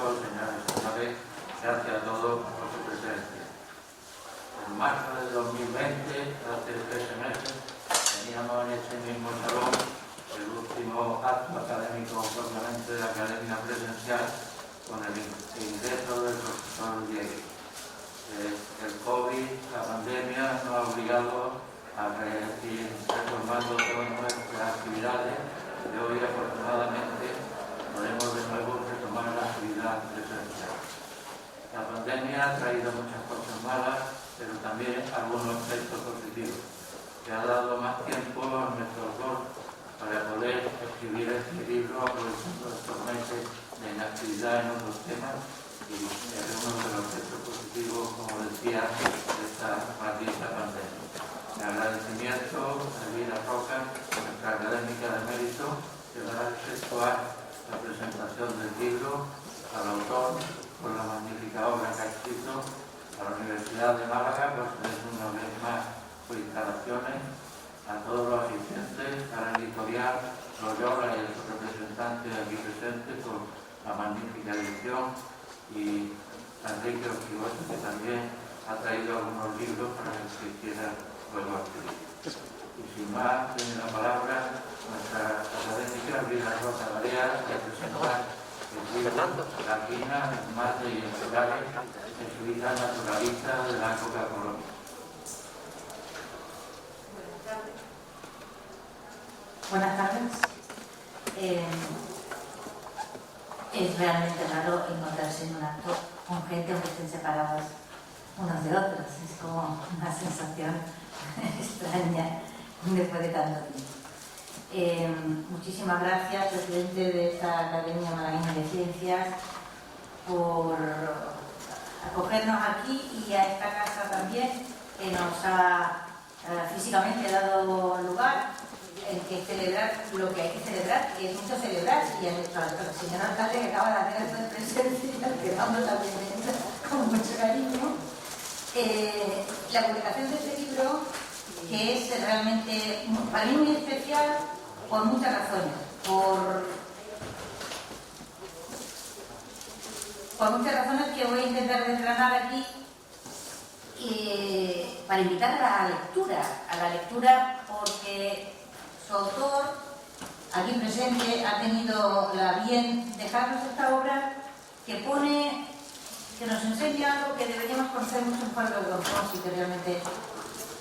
público, señoras y señores, gracias a todos por su presencia. En marzo de 2020, hace 13 meses, teníamos en este mismo salón el último acto académico propiamente de la academia presencial con el ingreso del profesor Diego. El COVID, la pandemia, nos ha obligado a ir reformando todas nuestras actividades y hoy, afortunadamente, podemos de nuevo retomar la actividad presencial. La pandemia ha traído muchas cosas malas, pero también algunos aspectos positivos, que ha dado más tiempo a nuestro autor para poder escribir este libro aprovechando estos meses de inactividad en otros temas, y es uno de los aspectos positivos, como decía, de esta maldita pandemia. Mi agradecimiento a Elvira Roca, nuestra académica de mérito, que va a efectuar la presentación del libro, al autor por la magnífica obra que ha escrito, a la Universidad de Málaga por tener una vez más sus instalaciones, a todos los asistentes, a la editorial Loyola y a sus representantes aquí presentes por la magnífica edición, y a Enrique Ortigosa, que también ha traído algunos libros para que se quisiera luego adquirir. Y sin más, tiene la palabra nuestra académica Elvira Roca Barea, que presentará el libro La Quina, Mate y Encelares, en su vida naturalista de la época colonial. Buenas tardes. Es realmente raro encontrarse en un acto con gente que estén separados unos de otros. Es como una sensación extraña después de tanto tiempo. Muchísimas gracias, presidente de esta Academia Malagueña de Ciencias, por acogernos aquí y a esta casa también, que nos ha físicamente dado lugar en que celebrar lo que hay que celebrar, que es mucho celebrar, y a nuestro señor alcalde, que acaba de hacer esto de presencia, que vamos también con mucho cariño. La publicación de este libro, que es realmente para mí muy especial por muchas razones, por muchas razones que voy a intentar desgranar aquí, para invitar a la lectura porque su autor, aquí presente, ha tenido la bien dejarnos esta obra que nos enseña algo que deberíamos conocer mucho mejor de lo que conocemos, y que realmente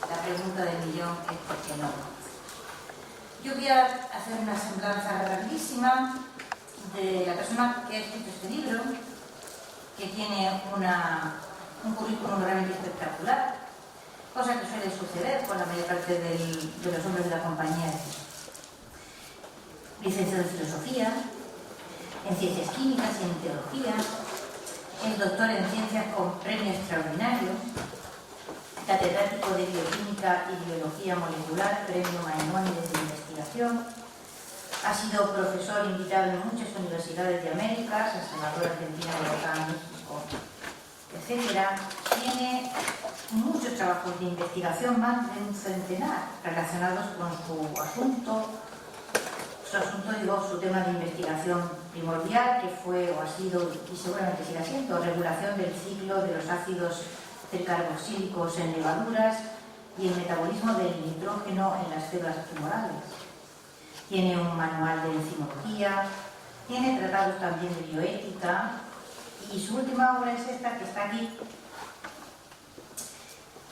la pregunta del millón es ¿por qué no? Yo voy a hacer una semblanza rapidísima de la persona que ha escrito este libro, que tiene un currículum realmente espectacular, cosa que suele suceder con la mayor parte de los hombres de la compañía. Licenciado en Filosofía, en Ciencias Químicas y en Teología, es doctor en Ciencias con premio extraordinario, catedrático de Bioquímica y Biología Molecular, premio Maimónides de Investigación, ha sido profesor invitado en muchas universidades de América, San Salvador, Argentina, Bogotá, México, etc. Tiene muchos trabajos de investigación, más de un centenar, relacionados con su asunto, su tema de investigación primordial, que fue o ha sido, y seguramente sigue siendo, regulación del ciclo de los ácidos tricarboxílicos en levaduras y el metabolismo del nitrógeno en las células tumorales. Tiene un manual de enzimología, tiene tratados también de bioética, y su última obra es esta que está aquí,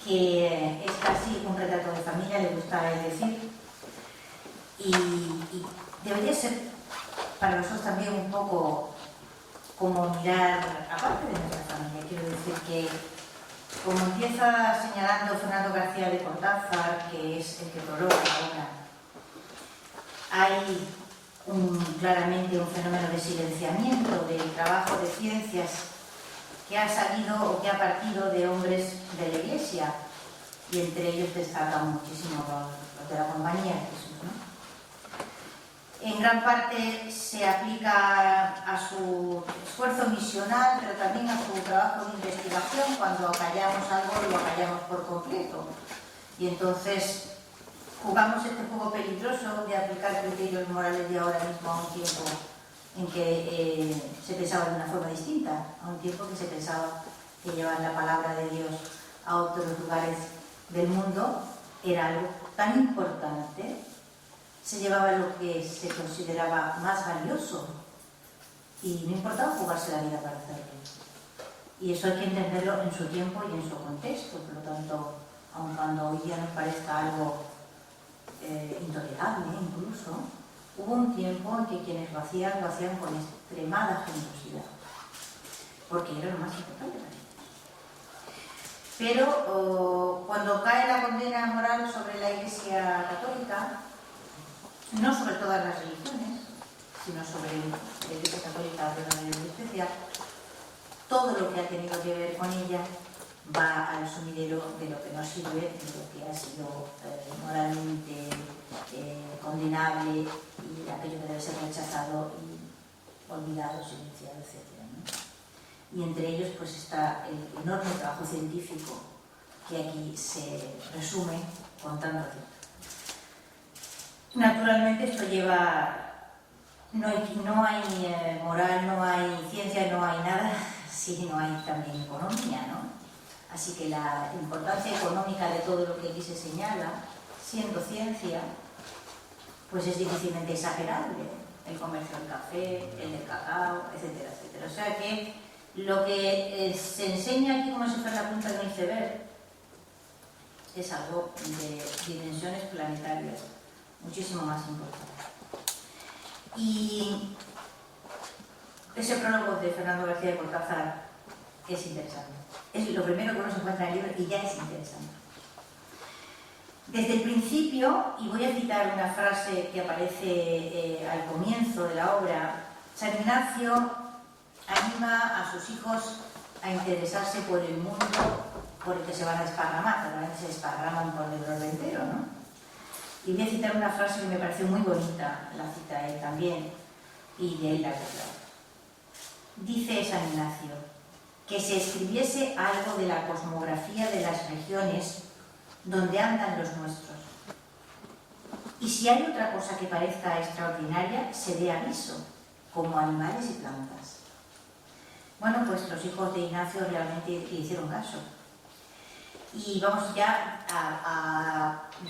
que es casi un retrato de familia, le gusta decir, y debería ser para nosotros también un poco como mirar aparte de nuestra familia. Quiero decir que, como empieza señalando Fernando García de Cortázar, que es el que prologa la obra, hay claramente un fenómeno de silenciamiento del trabajo de ciencias que ha salido o que ha partido de hombres de la Iglesia, y entre ellos destacan muchísimo los de la Compañía de Jesús, ¿no? En gran parte se aplica a su esfuerzo misional, pero también a su trabajo de investigación. Cuando acallamos algo, lo acallamos por completo. Y entonces jugamos este juego peligroso de aplicar criterios morales de ahora mismo a un tiempo en que se pensaba de una forma distinta, a un tiempo que se pensaba que llevar la palabra de Dios a otros lugares del mundo era algo tan importante, se llevaba lo que se consideraba más valioso y no importaba jugarse la vida para hacerlo. Y eso hay que entenderlo en su tiempo y en su contexto, por lo tanto, aun cuando hoy día nos parezca algo intolerable incluso, hubo un tiempo en que quienes lo hacían con extremada generosidad, porque era lo más importante para ellos. Pero cuando cae la condena moral sobre la Iglesia Católica, no sobre todas las religiones, sino sobre la Iglesia Católica de una manera muy especial, todo lo que ha tenido que ver con ella va al sumidero de lo que no sirve, de lo que ha sido moralmente condenable y aquello que debe ser rechazado y olvidado, silenciado, etc., ¿no? Y entre ellos pues está el enorme trabajo científico que aquí se resume con tanto tiempo. Naturalmente esto lleva, no hay moral, no hay ciencia, no hay nada si no hay también economía, ¿no? Así que la importancia económica de todo lo que aquí se señala, siendo ciencia, pues es difícilmente exagerable. El comercio del café, el del cacao, etcétera, etcétera. O sea que lo que se enseña aquí como si fuera la punta de un iceberg es algo de dimensiones planetarias muchísimo más importante. Y ese prólogo de Fernando García de Cortázar es interesante. Es lo primero que uno se encuentra en el libro y ya es interesante. Desde el principio, y voy a citar una frase que aparece al comienzo de la obra, San Ignacio anima a sus hijos a interesarse por el mundo por el que se van a desparramar, normalmente se desparraman por el orbe entero, ¿no? Y voy a citar una frase que me pareció muy bonita, la cita él también, y de él la verdad. Dice San Ignacio, que se escribiese algo de la cosmografía de las regiones donde andan los nuestros. Y si hay otra cosa que parezca extraordinaria, se dé aviso, como animales y plantas. Bueno, pues los hijos de Ignacio realmente le hicieron caso. Y vamos ya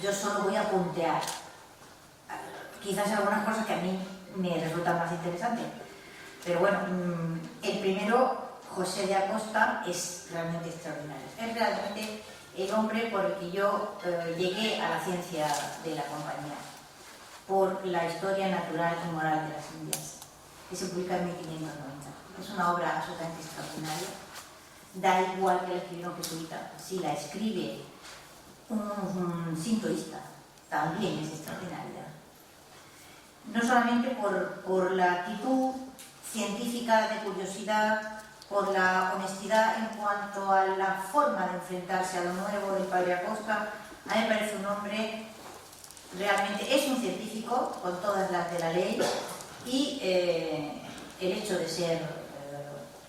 yo solo voy a puntear quizás algunas cosas que a mí me resultan más interesantes. Pero bueno, el primero, José de Acosta, es realmente extraordinario. Es realmente el hombre por el que yo llegué a la ciencia de la compañía, por la historia natural y moral de las Indias, que se publica en 1590. Es una obra absolutamente extraordinaria. Da igual que la escribiera un jesuita, si la escribe un sintoísta, también es extraordinaria. No solamente por la actitud científica de curiosidad, por la honestidad en cuanto a la forma de enfrentarse a lo nuevo del padre Acosta. A mí me parece un hombre, realmente es un científico con todas las de la ley, y el hecho de ser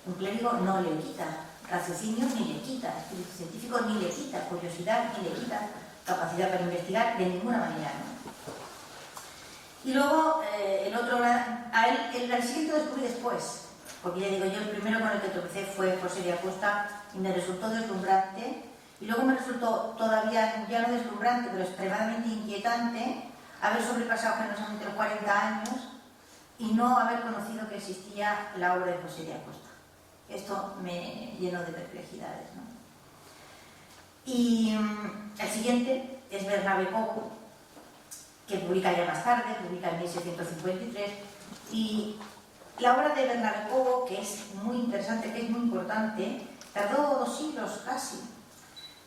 un clérigo no le quita raciocinio, ni le quita espíritu científico, ni le quita curiosidad, ni le quita capacidad para investigar de ninguna manera, ¿no? Y luego el otro, el siguiente lo descubrí después, porque ya digo, yo el primero con el que tropecé fue José de Acosta y me resultó deslumbrante, y luego me resultó todavía, ya no deslumbrante, pero extremadamente inquietante haber sobrepasado generosamente los 40 años y no haber conocido que existía la obra de José de Acosta. Esto me llenó de perplejidades, ¿no? Y el siguiente es Bernabé Cobo, que publica ya más tarde, publica en 1653, y la obra de Bernabé Cobo, que es muy interesante, que es muy importante, tardó 2 siglos casi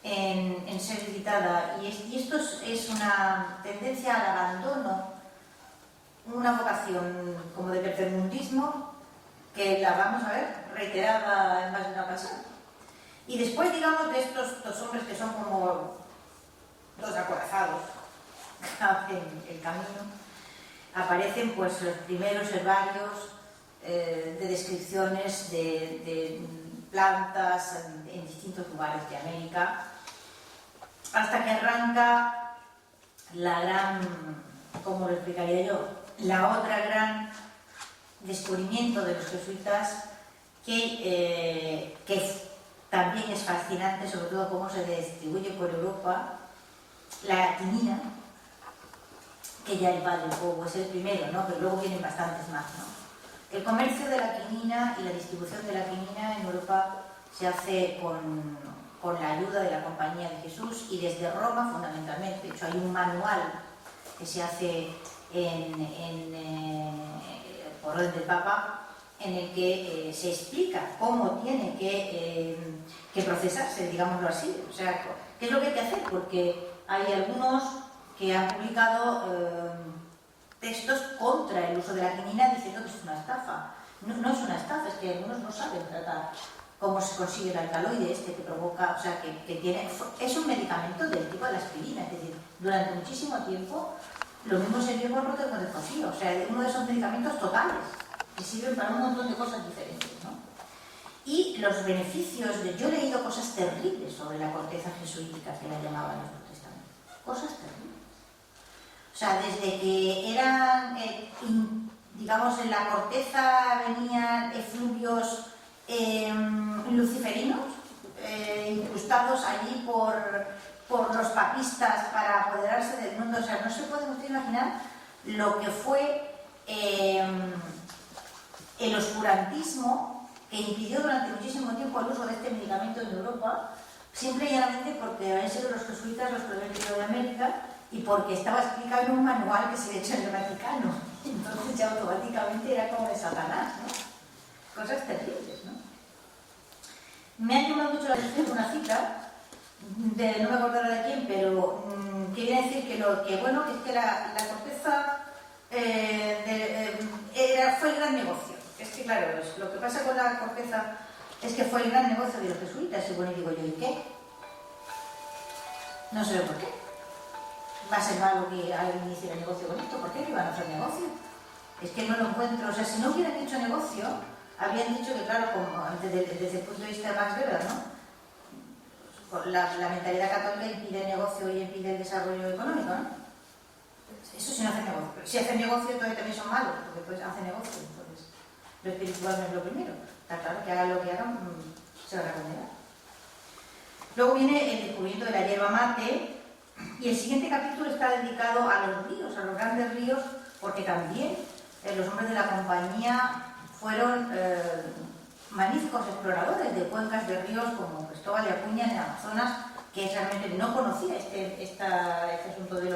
en ser editada, y esto es una tendencia al abandono, una vocación como de tercermundismo, que la vamos a ver reiterada en más de una ocasión. Y después, digamos, de estos dos hombres que son como dos acorazados que hacen el camino, aparecen pues los primeros herbarios de descripciones de plantas en distintos lugares de América, hasta que arranca la gran, ¿cómo lo explicaría yo? La otra gran descubrimiento de los jesuitas que también es fascinante, sobre todo cómo se distribuye por Europa la quinina, que ya el padre Cobo es el primero, ¿no? Pero luego vienen bastantes más, ¿no? El comercio de la quinina y la distribución de la quinina en Europa se hace con la ayuda de la Compañía de Jesús y desde Roma fundamentalmente. De hecho, hay un manual que se hace por orden del Papa, en el que se explica cómo tiene que procesarse, digámoslo así. O sea, qué es lo que hay que hacer, porque hay algunos que han publicado textos contra el uso de la quinina diciendo que es una estafa. No es una estafa, es que algunos no saben tratar cómo se consigue el alcaloide este que provoca, o sea, que tiene... Es un medicamento del tipo de la aspirina, es decir, durante muchísimo tiempo lo mismo se vio con Rotter con el cocío, o sea, uno de esos medicamentos totales que sirven para un montón de cosas diferentes, ¿no? Y los beneficios, yo he leído cosas terribles sobre la corteza jesuítica, que la llamaban los protestantes, cosas terribles. O sea, desde que eran, digamos, en la corteza venían efluvios luciferinos, incrustados allí por los papistas para apoderarse del mundo. O sea, no se pueden ustedes imaginar lo que fue el oscurantismo que impidió durante muchísimo tiempo el uso de este medicamento en Europa, simple y llanamente porque habían sido los jesuitas los que lo habían traído de América y porque estaba explicado en un manual que se había hecho en el Vaticano. Entonces ya automáticamente era como de Satanás, ¿no? Cosas terribles, ¿no? Me ha llamado mucho la atención una cita, no me acuerdo de quién, pero que viene a decir que es que la corteza fue el gran negocio. Es que claro, lo que pasa con la corteza es que fue el gran negocio de los jesuitas. Y bueno, digo yo, ¿y qué? No sé por qué. Va a ser malo que alguien hiciera negocio con esto. ¿Por qué no iban a hacer negocio? Es que no lo encuentro. O sea, si no hubieran hecho negocio, habrían dicho que, claro, como desde el punto de vista de Max Weber, ¿no? La mentalidad católica impide el negocio y impide el desarrollo económico, ¿no? Eso si no hacen negocio. Pero si hacen negocio, entonces también son malos, porque pues hacen negocio. Entonces, lo espiritual no es lo primero. Está claro que hagan lo que hagan, se van a condenar. Luego viene el descubrimiento de la hierba mate, y el siguiente capítulo está dedicado a los ríos, a los grandes ríos, porque también los hombres de la compañía fueron magníficos exploradores de cuencas de ríos como Cristóbal de Acuña en el Amazonas, que realmente no conocía este asunto de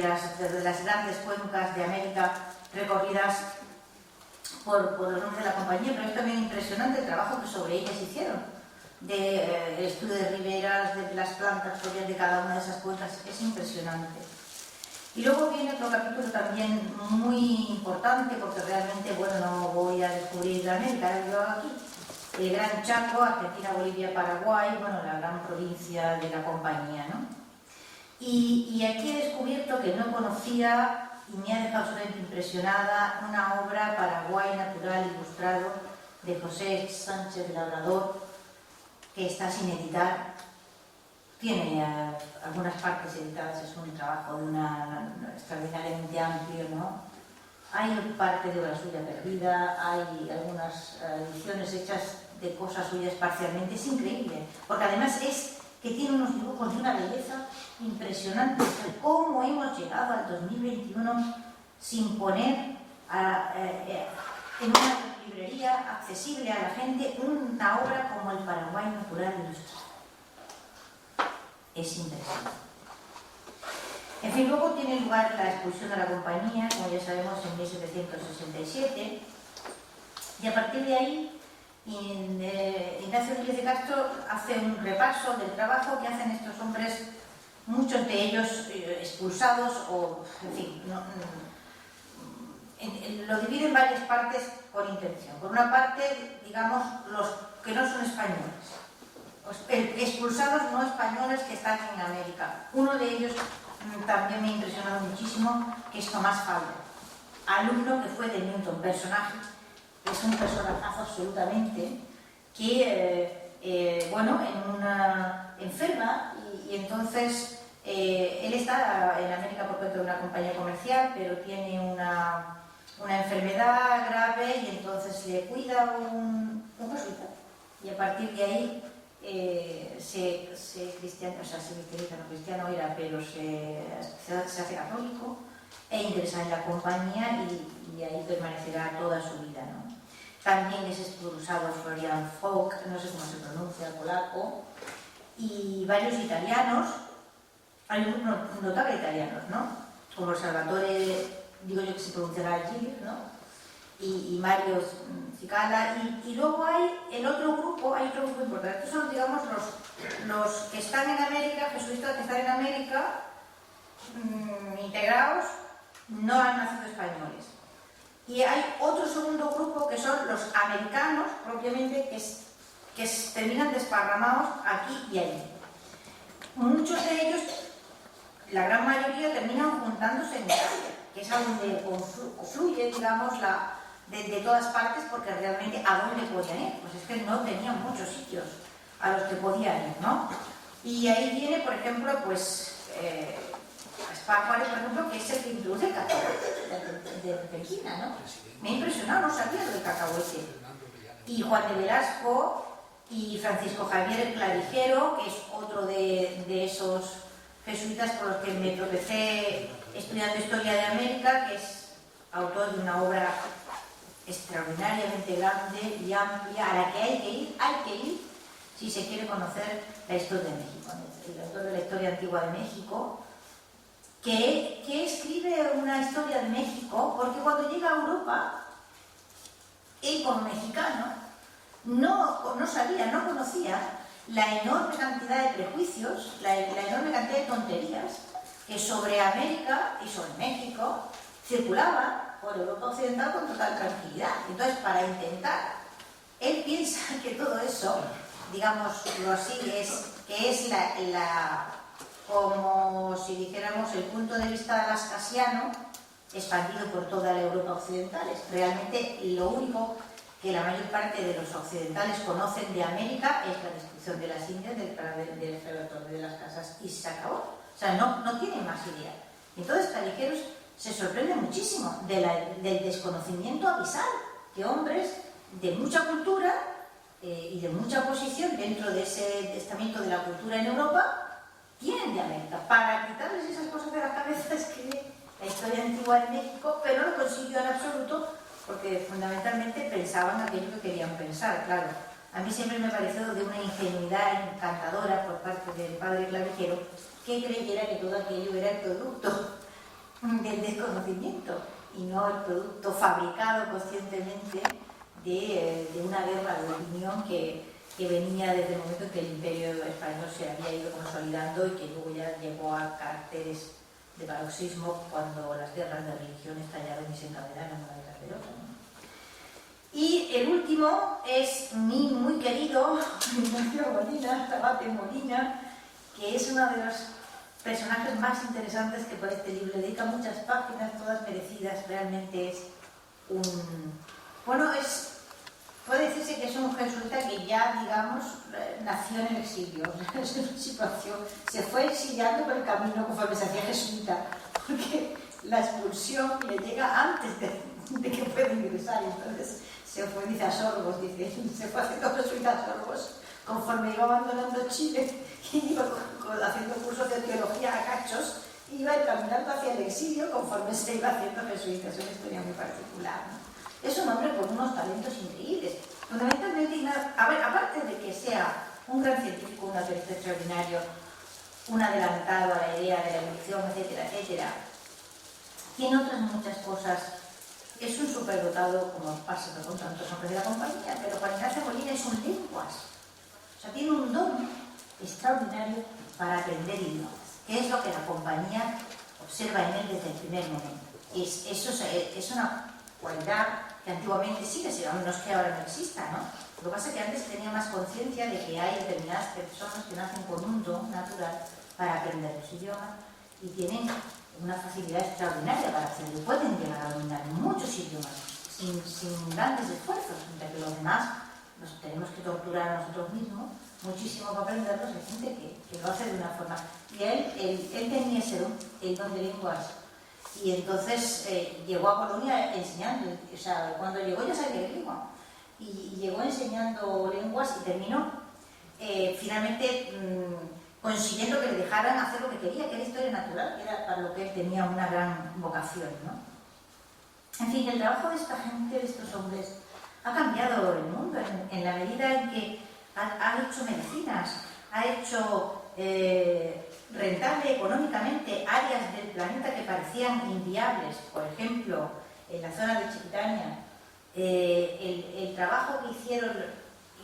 las grandes cuencas de América recorridas por los hombres de la compañía, pero es también impresionante el trabajo que sobre ellas hicieron, del estudio de riberas, de las plantas propias de cada una de esas cuencas. Es impresionante. Y luego viene otro capítulo también muy importante, porque realmente, bueno, no voy a descubrir la América, yo hago aquí. El Gran Chaco, Argentina, Bolivia, Paraguay, bueno, la gran provincia de la compañía, ¿no? Y aquí he descubierto que no conocía, y me ha dejado absolutamente impresionada, una obra Paraguay natural ilustrado de José Sánchez de Labrador, que está sin editar. Tiene algunas partes editadas, es un trabajo de extraordinariamente amplio, ¿no? Hay parte de obra suya perdida, hay algunas ediciones hechas de cosas suyas parcialmente. Es increíble, porque además es que tiene unos dibujos de una belleza impresionante. ¿Cómo hemos llegado al 2021 sin poner en una librería accesible a la gente una obra como el Paraguay natural ilustrado? Es interesante. En fin, luego tiene lugar la expulsión de la compañía, como ya sabemos, en 1767, y a partir de ahí Ignacio Núñez de Castro hace un repaso del trabajo que hacen estos hombres, muchos de ellos expulsados, o en fin, lo divide en varias partes con intención. Por una parte, digamos, los que no son españoles, expulsados no españoles que están en América. Uno de ellos también me ha impresionado muchísimo, que es Tomás Fowler, alumno que fue de Newton, personaje, es un personajazo absolutamente, que, bueno, enferma y entonces él está en América por cuenta de una compañía comercial, pero tiene una enfermedad grave y entonces le cuida un jesuita. Y a partir de ahí se cristianiza, no cristiano era, pero se hace católico e ingresa en la compañía y ahí permanecerá toda su vida, ¿no? También es expulsado Florian Folk, no sé cómo se pronuncia, polaco, y varios italianos, hay un notable italianos, ¿no? Como Salvatore, digo yo que se pronunciará Gil, ¿no? Y Mario Cicala, y luego hay otro grupo importante. Estos son, digamos, los que están en América, jesuitas que están en América, integrados, no han nacido españoles. Y hay otro segundo grupo que son los americanos, propiamente, que terminan desparramados aquí y allí. Muchos de ellos, la gran mayoría, terminan juntándose en Italia, que es a donde confluye, digamos, de todas partes, porque realmente ¿a dónde podían ir? Pues es que no tenían muchos sitios a los que podían ir, ¿no? Y ahí viene, por ejemplo, pues Spácuare, por ejemplo, que es el que introduce el cacahuete de Pequina, ¿no? Me ha impresionado, no sabía lo del cacahuete. Y Juan de Velasco y Francisco Javier Clavijero, que es otro de esos jesuitas con los que me tropecé estudiando Historia de América, que es autor de una obra extraordinariamente grande y amplia, a la que hay que ir si se quiere conocer la historia de México. El autor de la Historia Antigua de México, que escribe una historia de México, porque cuando llega a Europa, él como mexicano, no conocía la enorme cantidad de prejuicios, la enorme cantidad de tonterías que sobre América y sobre México circulaban por Europa Occidental con total tranquilidad. Entonces, para intentar, él piensa que todo eso, digámoslo así, que es como si dijéramos el punto de vista lascasiano expandido por toda la Europa Occidental. Es realmente lo único que la mayor parte de los occidentales conocen de América es la destrucción de las Indias, del reventón de las casas, y se acabó. O sea, no tienen más idea. Entonces, Callejeros se sorprende muchísimo del desconocimiento abisal que hombres de mucha cultura y de mucha posición dentro de ese estamento de la cultura en Europa tienen de América. Para quitarles esas cosas de la cabeza escribe la Historia Antigua de México, pero no lo consiguió en absoluto porque fundamentalmente pensaban aquello que querían pensar, claro. A mí siempre me pareció de una ingenuidad encantadora por parte del padre Clavijero que creyera que todo aquello era el producto del desconocimiento y no el producto fabricado conscientemente de una guerra de opinión que venía desde el momento en que el imperio español se había ido consolidando y que luego ya llegó a caracteres de paroxismo cuando las guerras de religión estallaron y se encadenaron una detrás de otra, ¿no? Y el último es mi muy querido Ignacio Molina, Abate Molina, que es uno de los personajes más interesantes que por este libro. Le dedica muchas páginas, todas merecidas. Realmente es puede decirse que es un jesuita que ya, digamos, nació en el exilio. Es una situación, se fue exiliando por el camino conforme se hacía jesuita, porque la expulsión le llega antes de que pueda ingresar. Entonces se fue, dice, a sorbos, se fue haciendo jesuita a sorbos conforme iba abandonando Chile y iba haciendo cursos de teología a cachos, iba caminando hacia el exilio conforme se iba haciendo jesuita. Es una historia muy particular, ¿no? Es un hombre con unos talentos increíbles. Fundamentalmente, aparte de que sea un gran científico, un naturalista extraordinario, un adelantado a la idea de la evolución, etcétera, etcétera, tiene otras muchas cosas. Es un superdotado, como pasa con tantos hombres de la compañía, pero Juan Ignacio Molina es un lenguas. O sea, tiene un don extraordinario para aprender idiomas, que es lo que la compañía observa en él desde el primer momento. Es una cualidad que antiguamente sí que no es que ahora no exista, ¿no? Lo que pasa es que antes tenía más conciencia de que hay determinadas personas que nacen con un don natural para aprender los idiomas y tienen una facilidad extraordinaria para hacerlo. Pueden llegar a dominar muchos idiomas sin grandes esfuerzos, mientras que los demás nos tenemos que torturar a nosotros mismos muchísimo para aprenderlos. Hay gente que lo hace de una forma. Y él tenía ese don, el don de lenguas Y entonces llegó a Polonia enseñando, o sea, cuando llegó ya sabía el lengua, y llegó enseñando lenguas y terminó finalmente consiguiendo que le dejaran hacer lo que quería, que era historia natural, que era para lo que él tenía una gran vocación, ¿no? En fin, el trabajo de esta gente, de estos hombres, ha cambiado el mundo en la medida en que ha hecho medicinas, ha hecho rentable económicamente áreas del planeta que parecían inviables. Por ejemplo, en la zona de Chiquitania, el trabajo que hicieron,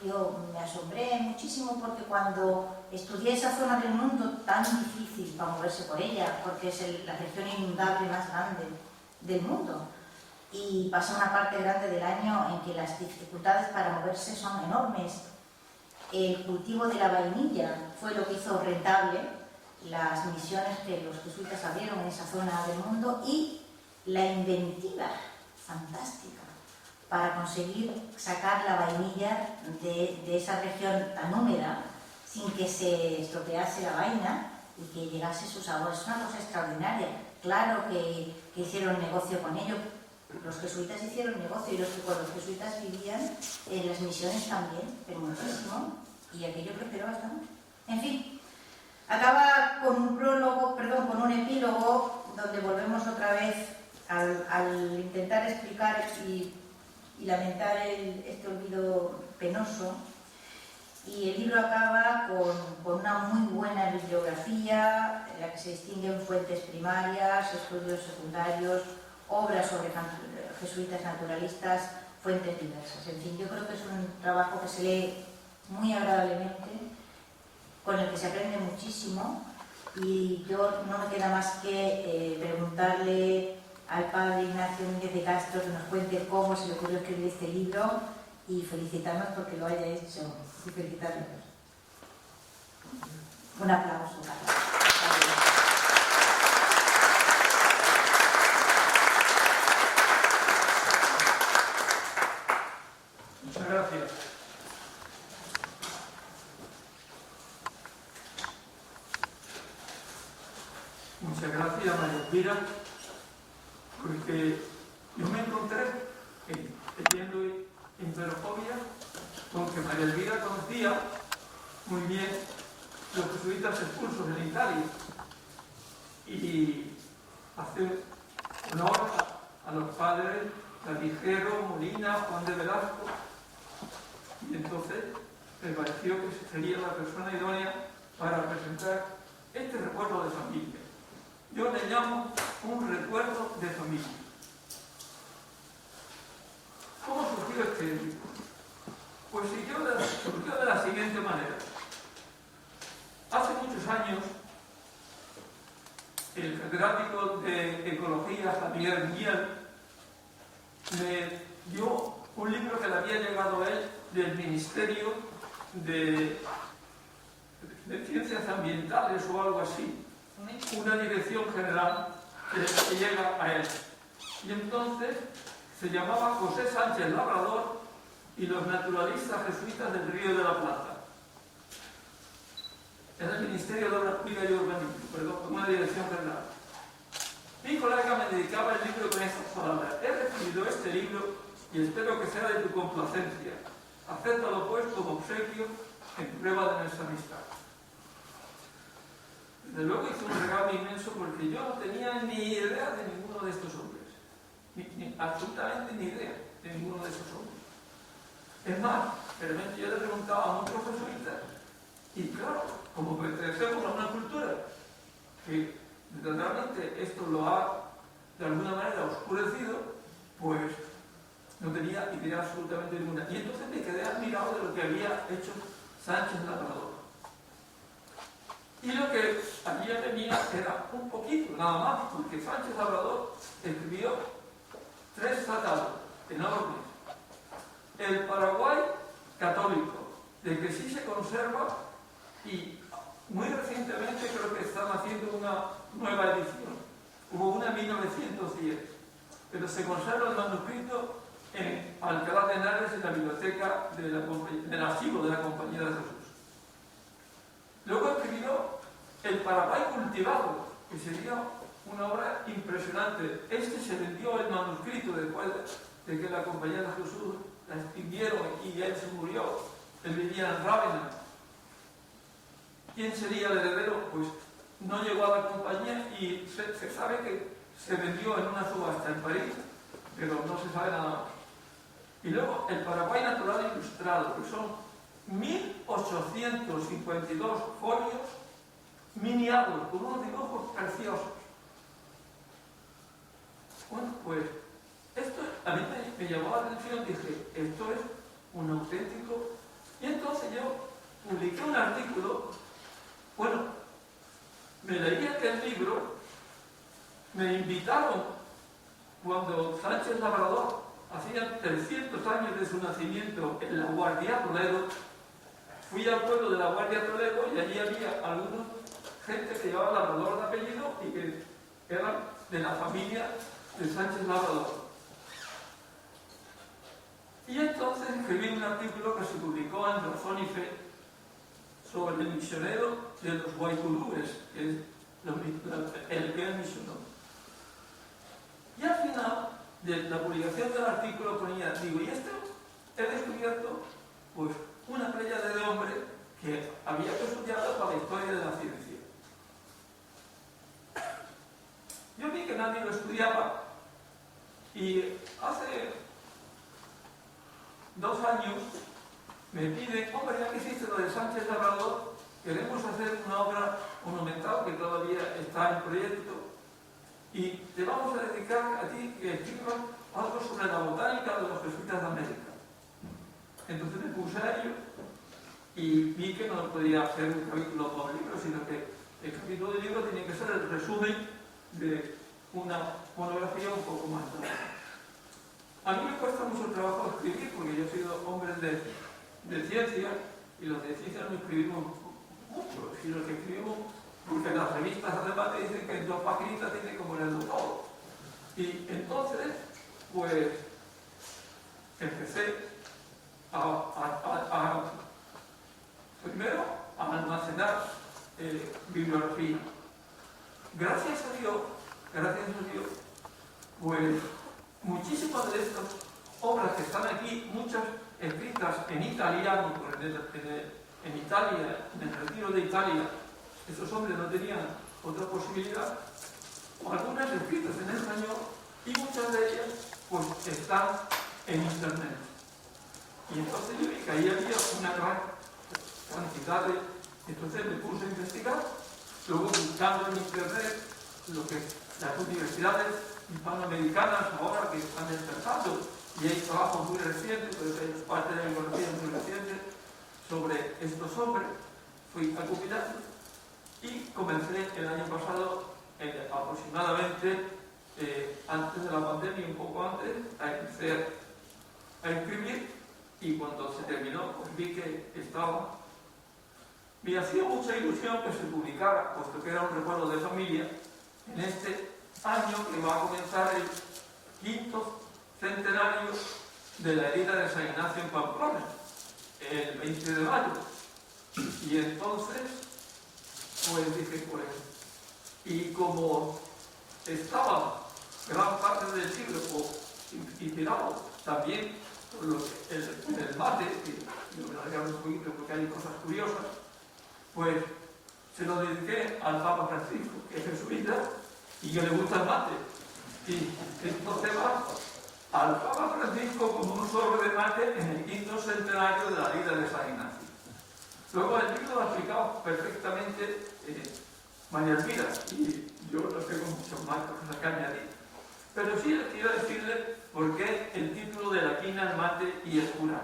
yo me asombré muchísimo porque cuando estudié esa zona del mundo tan difícil para moverse por ella, porque es la región inundable más grande del mundo, y pasa una parte grande del año en que las dificultades para moverse son enormes. El cultivo de la vainilla fue lo que hizo rentable las misiones que los jesuitas abrieron en esa zona del mundo, y la inventiva fantástica para conseguir sacar la vainilla de esa región tan húmeda sin que se estropease la vaina y que llegase su sabor. Es una cosa extraordinaria. Claro que hicieron negocio con ello. Los jesuitas hicieron negocio, y los que con los jesuitas vivían en las misiones también, pero muchísimo, y aquello prosperó bastante. En fin, acaba con un prólogo, perdón, con un epílogo donde volvemos otra vez al intentar explicar y lamentar este olvido penoso. Y el libro acaba con una muy buena bibliografía en la que se distinguen fuentes primarias, estudios secundarios, obras sobre jesuitas naturalistas, fuentes diversas. En fin, yo creo que es un trabajo que se lee muy agradablemente, con el que se aprende muchísimo, y yo no me queda más que preguntarle al padre Ignacio Núñez de Castro que nos cuente cómo se le ocurrió escribir este libro, y felicitarnos porque lo haya hecho, y felicitarnos. Un aplauso. Muchas gracias. Muchas gracias, María Elvira, porque yo me encontré leyendo Imperofobia con que María Elvira conocía muy bien los jesuitas expulsos en Italia, y hace honor a los padres Clavijero, Molina, Juan de Velasco, y entonces me pareció que sería la persona idónea para presentar este recuerdo de familia. Yo le llamo un recuerdo de familia. ¿Cómo surgió este libro? Pues surgió de la siguiente manera. Hace muchos años, el catedrático de Ecología, Javier Miel, me dio un libro que le había llegado a él del Ministerio de Ciencias Ambientales o algo así, una dirección general que llega a él. Y entonces se llamaba José Sánchez Labrador y los naturalistas jesuitas del Río de la Plata. Era el Ministerio de Obras Públicas y Urbanismo, perdón, una dirección general. Mi colega me dedicaba el libro con estas palabras: he recibido este libro y espero que sea de tu complacencia. Acéptalo pues como obsequio en prueba de nuestra amistad. Desde luego hizo un regalo inmenso, porque yo no tenía ni idea de ninguno de estos hombres. Absolutamente ni idea de ninguno de esos hombres. Es más, realmente yo le preguntaba a otros jesuitas, y claro, como pertenecemos a una cultura que realmente esto lo ha de alguna manera oscurecido, pues no tenía idea absolutamente ninguna. Y entonces me quedé admirado de lo que había hecho Sánchez Labrador. Y lo que allí tenía era un poquito, nada más, porque Sánchez Labrador escribió 3 tratados enormes. El Paraguay católico, de que sí se conserva, y muy recientemente creo que están haciendo una nueva edición. Hubo una en 1910, pero se conserva el manuscrito en Alcalá de Henares, en la biblioteca del archivo de la Compañía de Jesús. Luego escribió el Paraguay cultivado, que sería una obra impresionante. Este se vendió el manuscrito después de que la Compañía de Jesús la extinguieron y él se murió. Él vivía en Rávena. ¿Quién sería el heredero? Pues no llegó a la compañía y se sabe que se vendió en una subasta en París, pero no se sabe nada más. Y luego el Paraguay Natural Ilustrado, que son 1852 folios miniados con unos dibujos preciosos. Bueno, pues esto a mí me llamó la atención, dije, esto es un auténtico... Y entonces yo publiqué un artículo, bueno, me leí aquel libro, me invitaron cuando Sánchez Labrador hacía 300 años de su nacimiento en La Guardia, Toledo. Fui al pueblo de La Guardia, Toledo, y allí había algunos gente que llevaba Labrador de apellido y que eran de la familia de Sánchez Labrador. Y entonces escribí un artículo que se publicó en Razón y Fe sobre el misionero de los Guaycurúes, que es el que él misionó. Y al final de la publicación del artículo ponía, digo, y esto he descubierto pues una pléyade de hombres que había estudiado para la historia de la ciencia. Yo vi que nadie lo estudiaba y hace 2 años me piden, hombre, ya que hiciste lo de Sánchez Labrador, queremos hacer una obra monumental que todavía está en proyecto y te vamos a dedicar a ti que escribas algo sobre la botánica de los jesuitas de América. Entonces me puse a ello y vi que no podía hacer un capítulo por libro, sino que el capítulo del libro tenía que ser el resumen de una monografía un poco más larga. A mí me cuesta mucho trabajo escribir porque yo he sido hombre de ciencia y los de ciencia no escribimos mucho, sino que escribimos porque las revistas además te dicen que en 2 paginitas tiene como leerlo todo. Y entonces, pues, empecé primero a almacenar bibliografía. Gracias a Dios, pues muchísimas de estas obras que están aquí, muchas escritas en italiano, en Italia, en el retiro de Italia, esos hombres no tenían otra posibilidad, o algunas escritas en español, y muchas de ellas pues están en internet. Y entonces yo vi que ahí había una gran cantidad de... Entonces me puse a investigar, luego buscando en internet lo que las universidades hispanoamericanas ahora que están despertando, y hay trabajos muy recientes, pues hay parte de la bibliografía muy reciente sobre estos hombres, fui acumulando y comencé el año pasado aproximadamente antes de la pandemia, un poco antes, a empezar a escribir, y cuando se terminó pues vi que estaba... Me hacía mucha ilusión que se publicara, puesto que era un recuerdo de familia, en este año que va a comenzar el 5º centenario de la herida de San Ignacio en Pamplona, el 20 de mayo. Y entonces, pues dije, pues, y como estaba gran parte del libro inspirado también por el mate, que yo me lo alargaré un poquito porque hay cosas curiosas, pues se lo dediqué al Papa Francisco, que es jesuita, y que le gusta el mate. Y entonces va al Papa Francisco con un sorbo de mate en el 5º centenario de la vida de San Ignacio. Luego el libro lo ha explicado perfectamente María Elvira, y yo no tengo muchos más cosas que añadir. Pero sí quiero decirle por qué el título de La quina, el mate y el cura.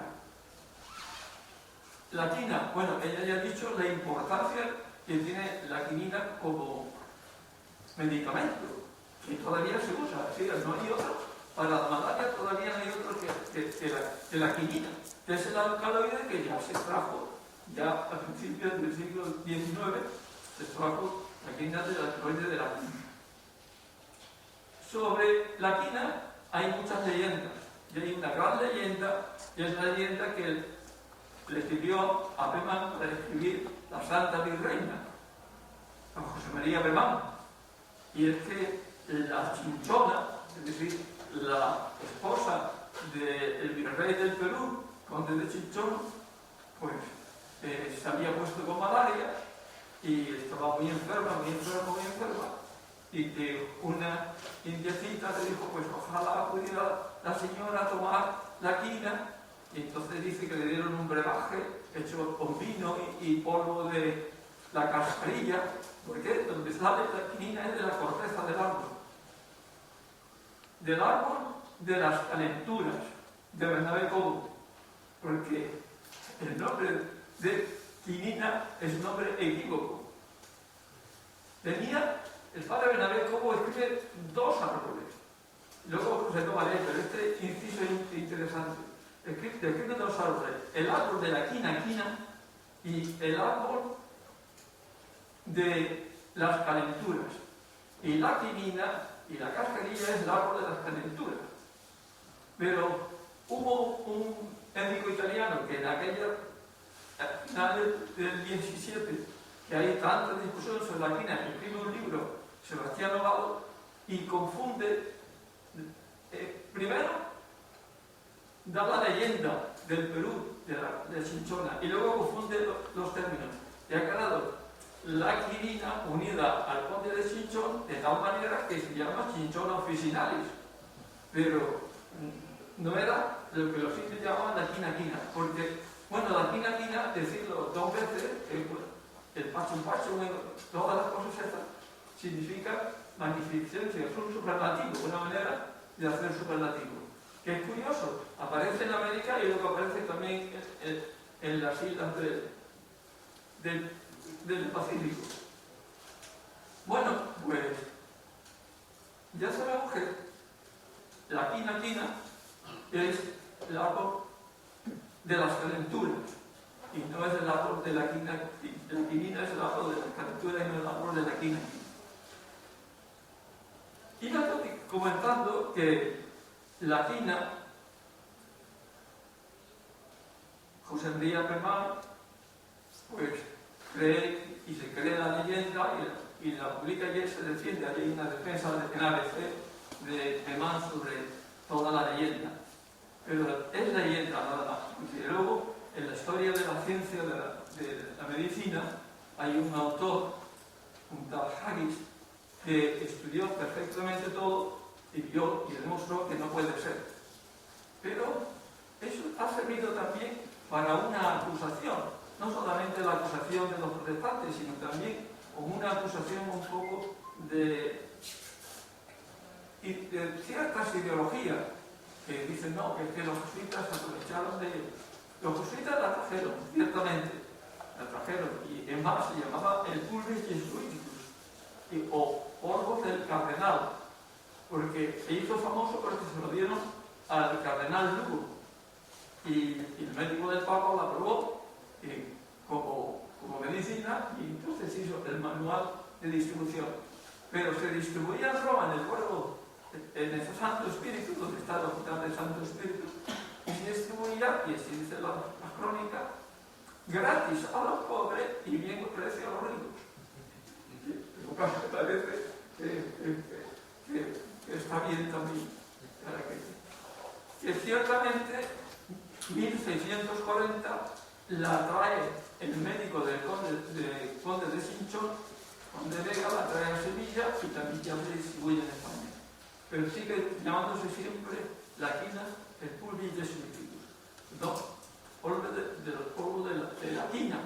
La quina, bueno, ella ya ha dicho la importancia que tiene la quinina como medicamento, que todavía se usa, ¿sí? No hay otro, para la malaria todavía no hay otro que la quinina, que es el alcaloide que ya se extrajo, ya a principios del siglo XIX, se extrajo la quinina del alcaloide de la quina. Sobre la quina hay muchas leyendas, y hay una gran leyenda, y es la leyenda que le escribió a Bemán para escribir la Santa Virreina, a José María Bemán. y es que la Chinchona, es decir, la esposa del virrey del Perú, conde de Chinchón, pues se había puesto con malaria y estaba muy enferma, y que una indiecita le dijo, pues ojalá pudiera la señora tomar la quina, y entonces dice que le dieron un brebaje hecho con vino y polvo de la cascarilla, porque donde sale la quinina es de la corteza del árbol de las calenturas, de Bernabé Cobo, porque el nombre de quinina es un nombre equívoco. El padre Bernabé Cobo escribe 2 árboles, luego se tomaré, pero este inciso es interesante. Describe 2 árboles, el árbol de la quina y el árbol de las calenturas. Y la quinina y la cascarilla es el árbol de las calenturas. Pero hubo un médico italiano que al final del 17, que hay tanta discusión sobre la quina, que escribe un libro, Sebastián Ovado, y confunde, primero, da la leyenda del Perú, de Chinchona, y luego confunde los términos. Y ha quedado la quinina unida al conde de Chinchón de tal manera que se llama Chinchona officinalis, pero no era lo que los indios llamaban la quina, porque, bueno, la quina, decirlo 2 veces, el pacho, todas las cosas estas, significa magnificencia, es un superlativo, una manera de hacer superlativo. Que es curioso, aparece en América y luego aparece también en las islas del Pacífico. Bueno, pues ya sabemos que la quina es el árbol de las calenturas y no es el árbol de la quina. La quinina es el árbol de las calenturas y no el árbol de la quina. Y yo estoy comentando que la quina, José María Pemán, pues cree y se cree la leyenda y la publica y se defiende. Hay una defensa en ABC de Pemán sobre toda la leyenda. Pero es leyenda nada más. Porque luego, en la historia de la ciencia de la medicina, hay un autor, un tal Haggis, que estudió perfectamente todo y vio y demostró que no puede ser. Pero eso ha servido también para una acusación, no solamente la acusación de los protestantes, sino también como una acusación un poco de ciertas ideologías que dicen no, que los jesuitas se aprovecharon de ellos. Los jesuitas la trajeron, ciertamente, y en más se llamaba el pulvis jesuiticus, o polvo del cardenal, porque se hizo famoso porque se lo dieron al cardenal Lugo, y el médico del Papa la probó como medicina, y entonces hizo el manual de distribución. Pero se distribuía en Roma, en el pueblo, en ese Santo Espíritu, donde está el hospital del Santo Espíritu, y se distribuía, y así dice la crónica, gratis a los pobres y bien precio a los ricos. Lo que me parece que está bien también. Que ciertamente 1640 la trae el médico del conde de Chinchón, conde Vega, la trae a Sevilla y también ya se distribuye en España. Pero sigue llamándose siempre la quina, el pulvis jesuiticus. No, polvo de la quina,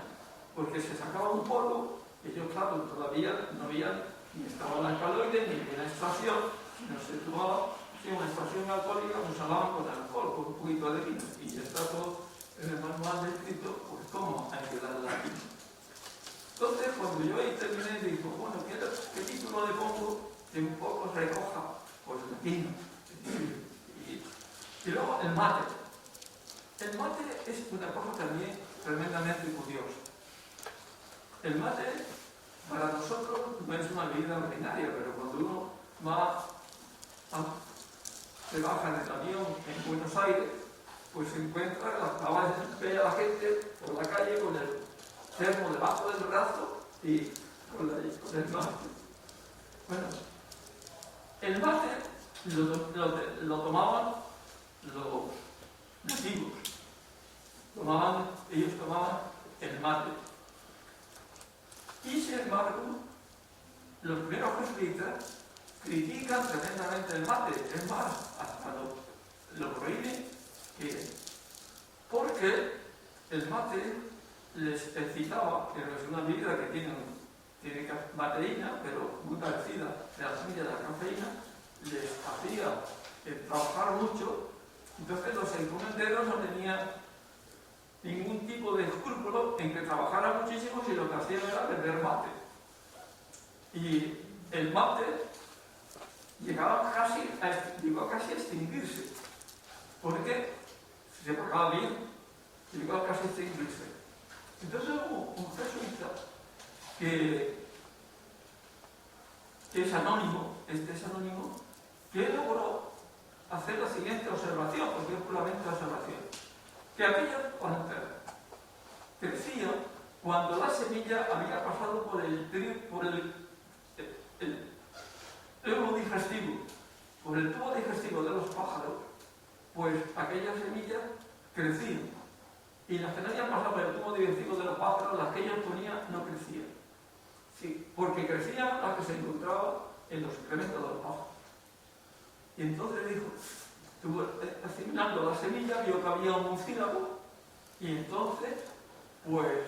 porque se sacaba un polvo, ellos claro, todavía no habían ni estaban alcaloides, ni en la extracción, sino se tomaba una extracción alcohólica, nos salaban con alcohol, con un poquito de vino, y ya está todo en el manual descrito, pues cómo hay que dar la quina. Entonces, cuando yo ahí terminé, digo, bueno, ¿qué título le pongo que un poco recoja? Pues la quina. Y luego el mate. El mate es una cosa también tremendamente curiosa. El mate, para nosotros, no es una bebida ordinaria, pero cuando uno se baja en el avión en Buenos Aires, pues se encuentra, ve a la gente por la calle con el termo debajo del brazo y con el mate. Bueno, El mate lo tomaban los nativos. Ellos tomaban el mate. Y sin embargo, los primeros jesuitas critican tremendamente el mate. Es más, hasta lo prohíben, porque el mate les excitaba, que es una bebida que tiene mateína, pero muy parecida a la semilla de la cafeína, les hacía trabajar mucho. Entonces los encomenderos no tenían ningún tipo de escrúpulo en que trabajara muchísimo si lo que hacían era beber mate. Y el mate llegó casi a extinguirse, porque se pagaba bien, llegó casi a extinguirse. Entonces hubo un jesuita que es anónimo, que logró hacer la siguiente observación, porque es puramente observación, que aquellas plantas crecían cuando la semilla había pasado por el tubo digestivo, por el tubo digestivo de los pájaros, pues aquellas semillas crecían. Y las que no habían pasado por el tubo digestivo de los pájaros, las que ellos ponían, no crecían. Sí, porque crecían las que se encontraban en los excrementos de los pájaros. Y entonces dijo, estuvo asimilando la semilla, vio que había un mucílago, y entonces, pues,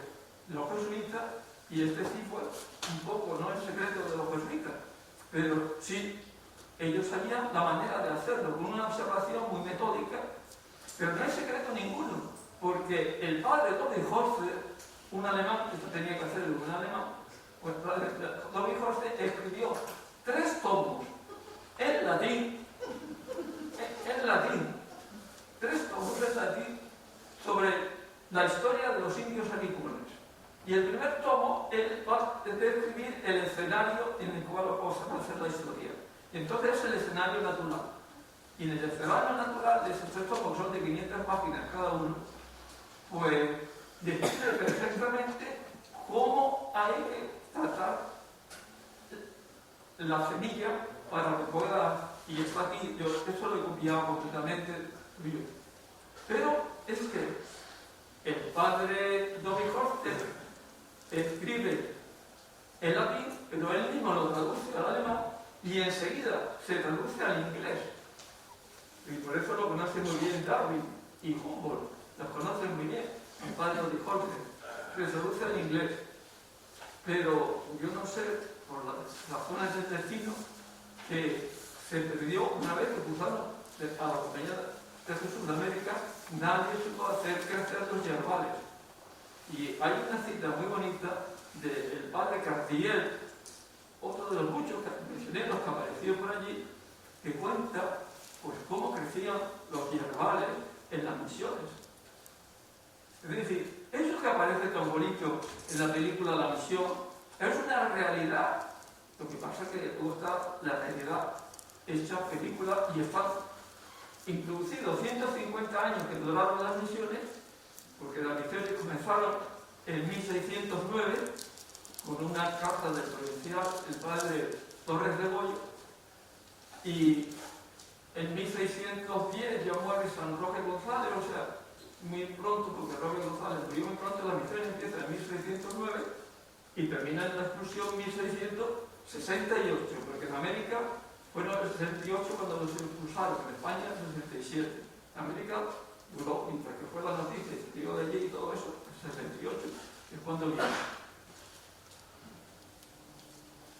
los jesuitas, y este sí fue un poco, no el secreto de los jesuitas, pero sí, ellos sabían la manera de hacerlo, con una observación muy metódica, pero no hay secreto ninguno, porque el padre Dobby Forster, un alemán, esto tenía que hacerlo un alemán, pues Dobby Forster escribió 3 tomos en latín, 3 tomos en latín sobre la historia de los indios agrícolas. Y el primer tomo va a describir el escenario en el cual vamos a hacer la historia. Y entonces es el escenario natural. Y en el escenario natural de esos 3 tomos, son de 500 páginas cada uno, pues describe perfectamente cómo hay que tratar la semilla para que pueda, y está aquí, yo eso lo he copiado completamente, pero es que el padre Dobby Forster escribe en latín, pero él mismo lo traduce al alemán y enseguida se traduce al inglés. Y por eso lo conoce muy bien Darwin y Humboldt, los conocen muy bien, el padre Dobby Forster, se traduce al inglés. Pero yo no sé, por las razones del destino, que se perdió una vez que pusieron a la compañía de Jesús de América, nadie supo hacer crecer los yerbales. Y hay una cita muy bonita del padre Cartier, otro de los muchos misioneros que apareció por allí, que cuenta pues cómo crecían los yerbales en las misiones. Es decir, eso que aparece tan bonito en la película La Misión es una realidad. Lo que pasa es que luego está la realidad hecha película y están introducidos 150 años que duraron las misiones, porque las misiones comenzaron en 1609 con una carta del provincial, el padre Torres de Bollo, y en 1610 ya muere San Roque González, o sea, muy pronto, porque Roque González murió muy pronto, la misión empieza en 1609 y termina en la exclusión 1668, porque en América fueron el 68 cuando los expulsaron, en España el 67. En América duró, mientras que fue la noticia, se tiró de allí y todo eso, el 68, que es cuando vino.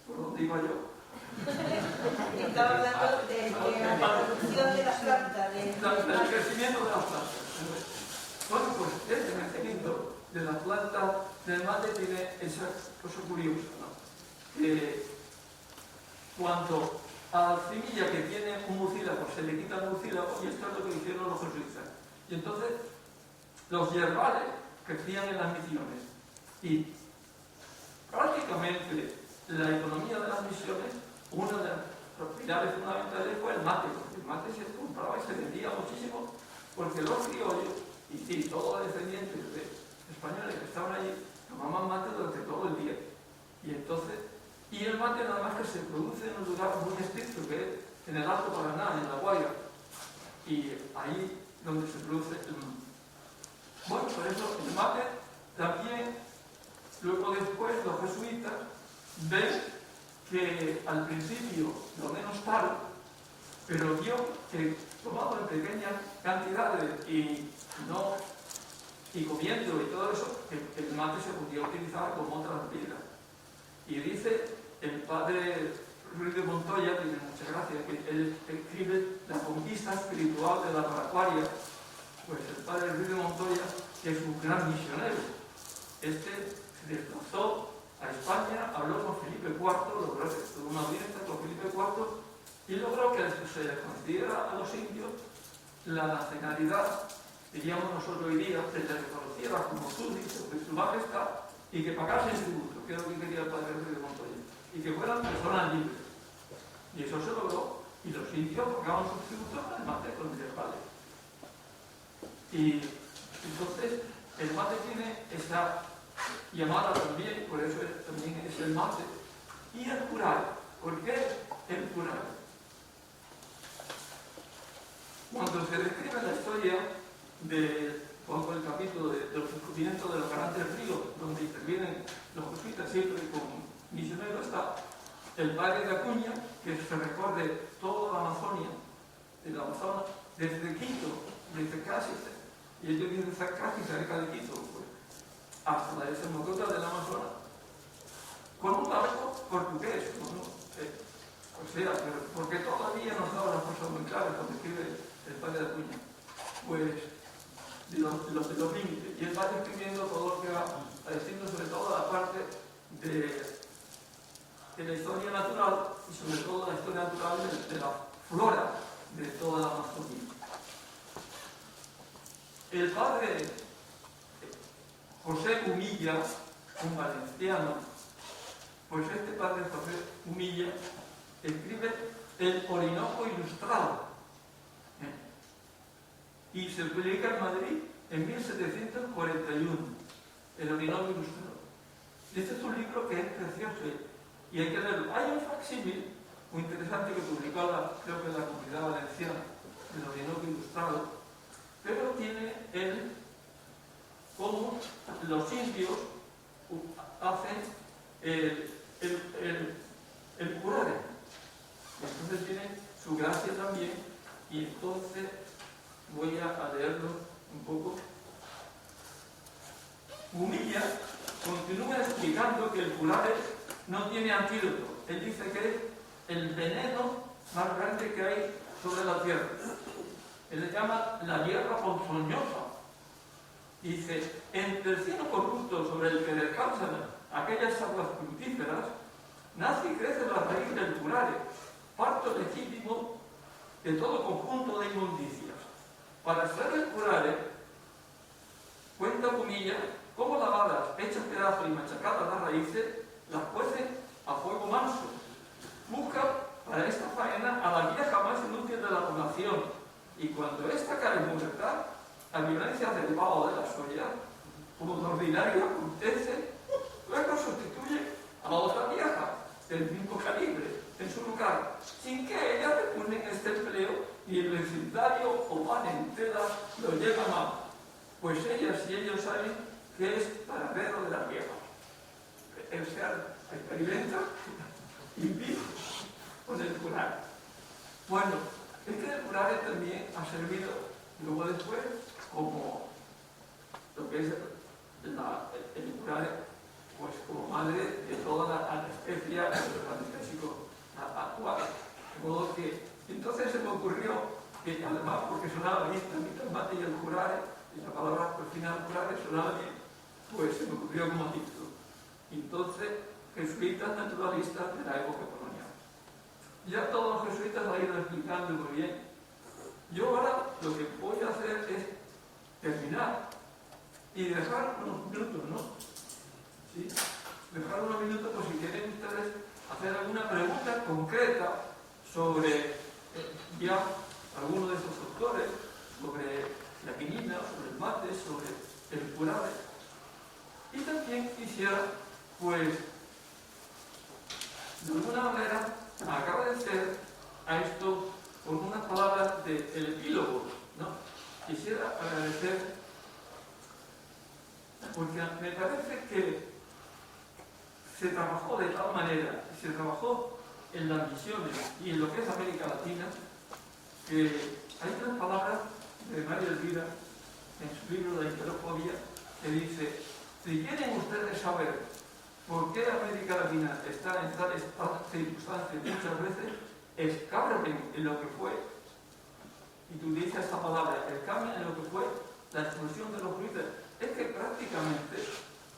¿Por dónde iba yo? Estaba hablando de la reproducción de las plantas, el crecimiento de las plantas. Bueno, pues este crecimiento de las plantas del mate tiene esa cosa curiosa, ¿no? Que cuando a la semilla que tiene un mucílago se le quita el mucílago, y esto es lo que hicieron los jesuitas. Y entonces los yerbales crecían en las misiones. Y prácticamente la economía de las misiones, una de los pilares fundamentales fue el mate, porque el mate se compraba y se vendía muchísimo, porque los criollos, y sí, todos los descendientes de españoles que estaban allí, tomaban mate durante todo el día. Y entonces Y el mate nada más que se produce en un lugar muy estricto, que es en el Alto Paraná, en La Guaira, y ahí donde se produce el... Bueno, por eso el mate también, luego después los jesuitas ven que al principio lo menos tal, pero vio que tomado en pequeñas cantidades y comiendo y todo eso, el mate se podía utilizar como otras bebidas. Y dice el padre Ruiz de Montoya, tiene mucha gracia, que él escribe La conquista espiritual de la Paraguaria. Pues el padre Ruiz de Montoya, que es un gran misionero, este se desplazó a España, habló con Felipe IV, logró una audiencia con Felipe IV y logró que se les concediera a los indios la nacionalidad, diríamos nosotros hoy día, se les reconociera como súbditos de su majestad y que pagasen tributo, que es lo que quería el padre Ruiz de Montoya, y que fueran personas libres. Y eso se logró, y los indios pagaban sus tributos al mate con el vale. Y entonces el mate tiene esa llamada también, por eso también es el mate. Y el curare. ¿Por qué el curare? Cuando se describe la historia del capítulo del descubrimiento de los canales del río, donde intervienen los jesuitas siempre como misioneros, está el padre de Acuña, que se recorre toda la Amazonia, desde Quito, desde casi, y ellos dicen casi cerca de Quito, pues, hasta la desembocadura del Amazonas, con un barco portugués, o sea, pero porque todavía nos daba las cosas muy claras cuando escribe el padre de Acuña, pues de los límites, y él va describiendo todo lo que va diciendo, sobre todo la parte de la historia natural y sobre todo la historia natural de la flora de toda la Amazonía. El padre José Humilla, un valenciano, pues este padre José Humilla escribe el Orinoco Ilustrado, y se publica en Madrid en 1741, el Orinoco Ilustrado. Este es un libro que es precioso y hay que leerlo. Hay un facsímil muy interesante que publicó creo que la Comunidad Valenciana, el Orinoco Ilustrado, pero tiene él cómo los indios hacen el curare. Entonces tiene su gracia también, y entonces voy a leerlo un poco. Humilla continúa explicando que el curare no tiene antídoto. Él dice que es el veneno más grande que hay sobre la tierra. Él le llama la hierba ponzoñosa. Dice, entre el cielo corrupto sobre el que descansan aquellas aguas fructíferas, nace y crece la raíz del curare, parto legítimo de todo conjunto de inmundicias. Para extraer el curare, cuenta Humilla cómo lavadas, hechas pedazos y machacadas las raíces, las cuecen a fuego manso. Busca para esta faena a la vieja más inútil de la población, y cuando ésta cae muerta, la violencia del vaho de la soya, como de ordinario acontece, luego sustituye a la otra vieja del mismo calibre en su lugar, sin que ella repugnen este empleo, y el vecindario o pan en tela lo lleva mal, pues ellas y ellos saben que es paradero de la vieja. O sea, experimenta y vive con el curare. Bueno, es que el curare también ha servido luego después como lo que es el curare, pues como madre de toda la anestesia anestésico actual. De modo que entonces se me ocurrió que, además, porque sonaba bien el mate y el curare, y la palabra al final curare sonaba bien, pues se me ocurrió como título. Entonces, jesuitas naturalistas de la época colonial. Ya todos los jesuitas lo han ido explicando muy bien. Yo ahora lo que voy a hacer es terminar y dejar unos minutos, ¿no? ¿Sí? Dejar unos minutos por si quieren ustedes hacer alguna pregunta concreta sobre ya algunos de estos autores, sobre la quinina, sobre el mate, sobre el curare. Y también quisiera, pues, de alguna manera agradecer a esto con unas palabras del epílogo, ¿no? Quisiera agradecer porque me parece que se trabajó de tal manera, se trabajó en las misiones y en lo que es América Latina, que hay unas palabras de Mario Elvira en su libro La Hiperofobia que dice: si quieren ustedes saber por qué América Latina está en tales circunstancias muchas veces, escarben en lo que fue, y tú dices esta palabra, escarben en lo que fue la expulsión de los judíos. Es que prácticamente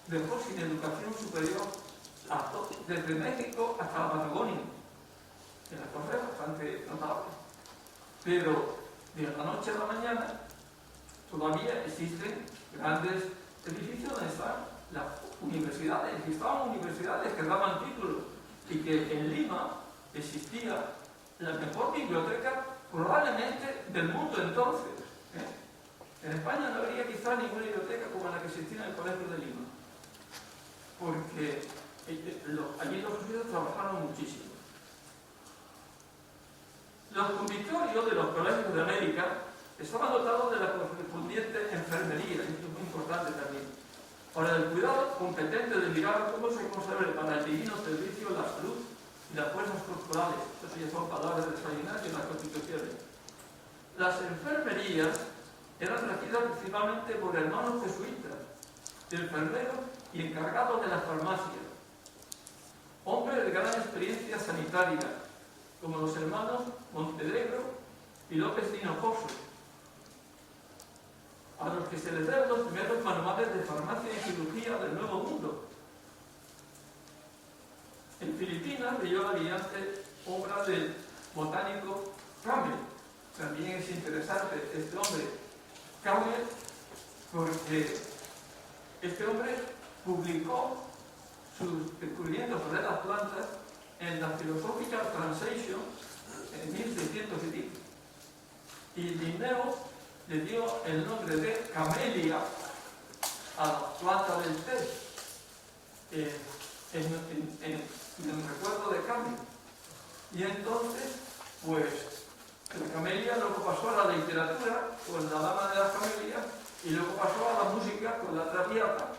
dejó sin educación superior desde México hasta la Patagonia. En la cosa es bastante notable. Pero de la noche a la mañana todavía existen grandes edificios donde están las universidades. Estaban universidades que daban títulos y que en Lima existía la mejor biblioteca probablemente del mundo entonces. En España no habría quizás ninguna biblioteca como la que existía en el Colegio de Lima, porque allí los judíos trabajaron muchísimo. Los convictorios de los colegios de América estaban dotados de la correspondiente enfermería, y esto es muy importante también, para el cuidado competente de mirar cómo se conserve para el divino servicio la salud y las fuerzas corporales. Estas ya son palabras de Salinas en las constituciones. Las enfermerías eran regidas principalmente por hermanos jesuitas, enfermeros y encargados de las farmacias, hombres de gran experiencia sanitaria, como los hermanos Montenegro y López de Hinojoso, a los que se les deben los primeros manuales de farmacia y cirugía del Nuevo Mundo. En Filipinas leyó la brillante obra del botánico Campbell. También es interesante este hombre, Campbell, porque este hombre publicó sus descubrimientos sobre las plantas en la Philosophical Translation en 1600 y Linneo le dio el nombre de camelia a la planta del té en recuerdo de Campbell. Y entonces, pues, el camelia luego pasó a la literatura con la Dama de las Camelias, y luego pasó a la música con la Traviata,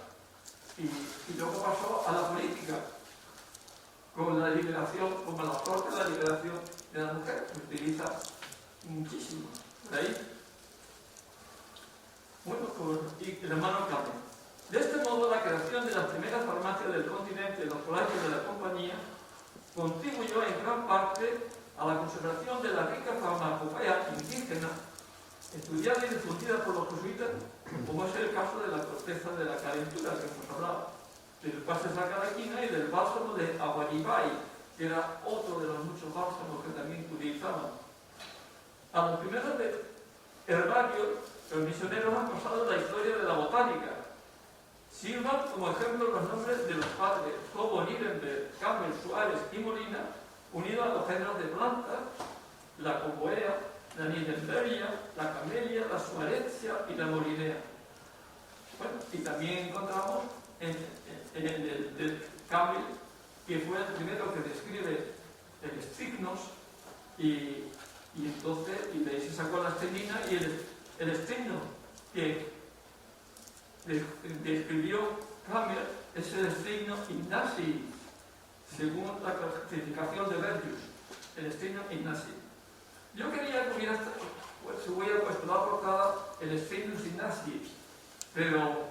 y luego pasó a la política con la liberación, como la flor de la liberación de la mujer, que utiliza muchísimo. ¿Por ahí? Bueno, y el hermano Campbell. De este modo, la creación de las primeras farmacias del continente, los colegios de la compañía, contribuyó en gran parte a la conservación de la rica farmacopea indígena, estudiada y difundida por los jesuitas, como es el caso de la corteza de la calentura que hemos hablado, del pase sacaraquina y del bálsamo de Aguaribay, que era otro de los muchos bálsamos que también utilizaban. A los primeros herbarios, los misioneros han pasado la historia de la botánica. Sirvan como ejemplo los nombres de los padres Cobo, Nirenberg, Campbell, Suárez y Molina, unidos a los géneros de plantas, la coboea, la nirenbergia, la camelia, la suarezia y la molinea. Bueno, y también encontramos en el Campbell, que fue el primero que describe el strychnos, y entonces, y de ahí se sacó la estenina, y el strychnos que describió Campbell es el Strychnos ignatii, según la clasificación de Bergius, el Strychnos ignatii. Yo quería que hubiera, pues, se hubiera puesto la portada el Strychnos ignatii, pero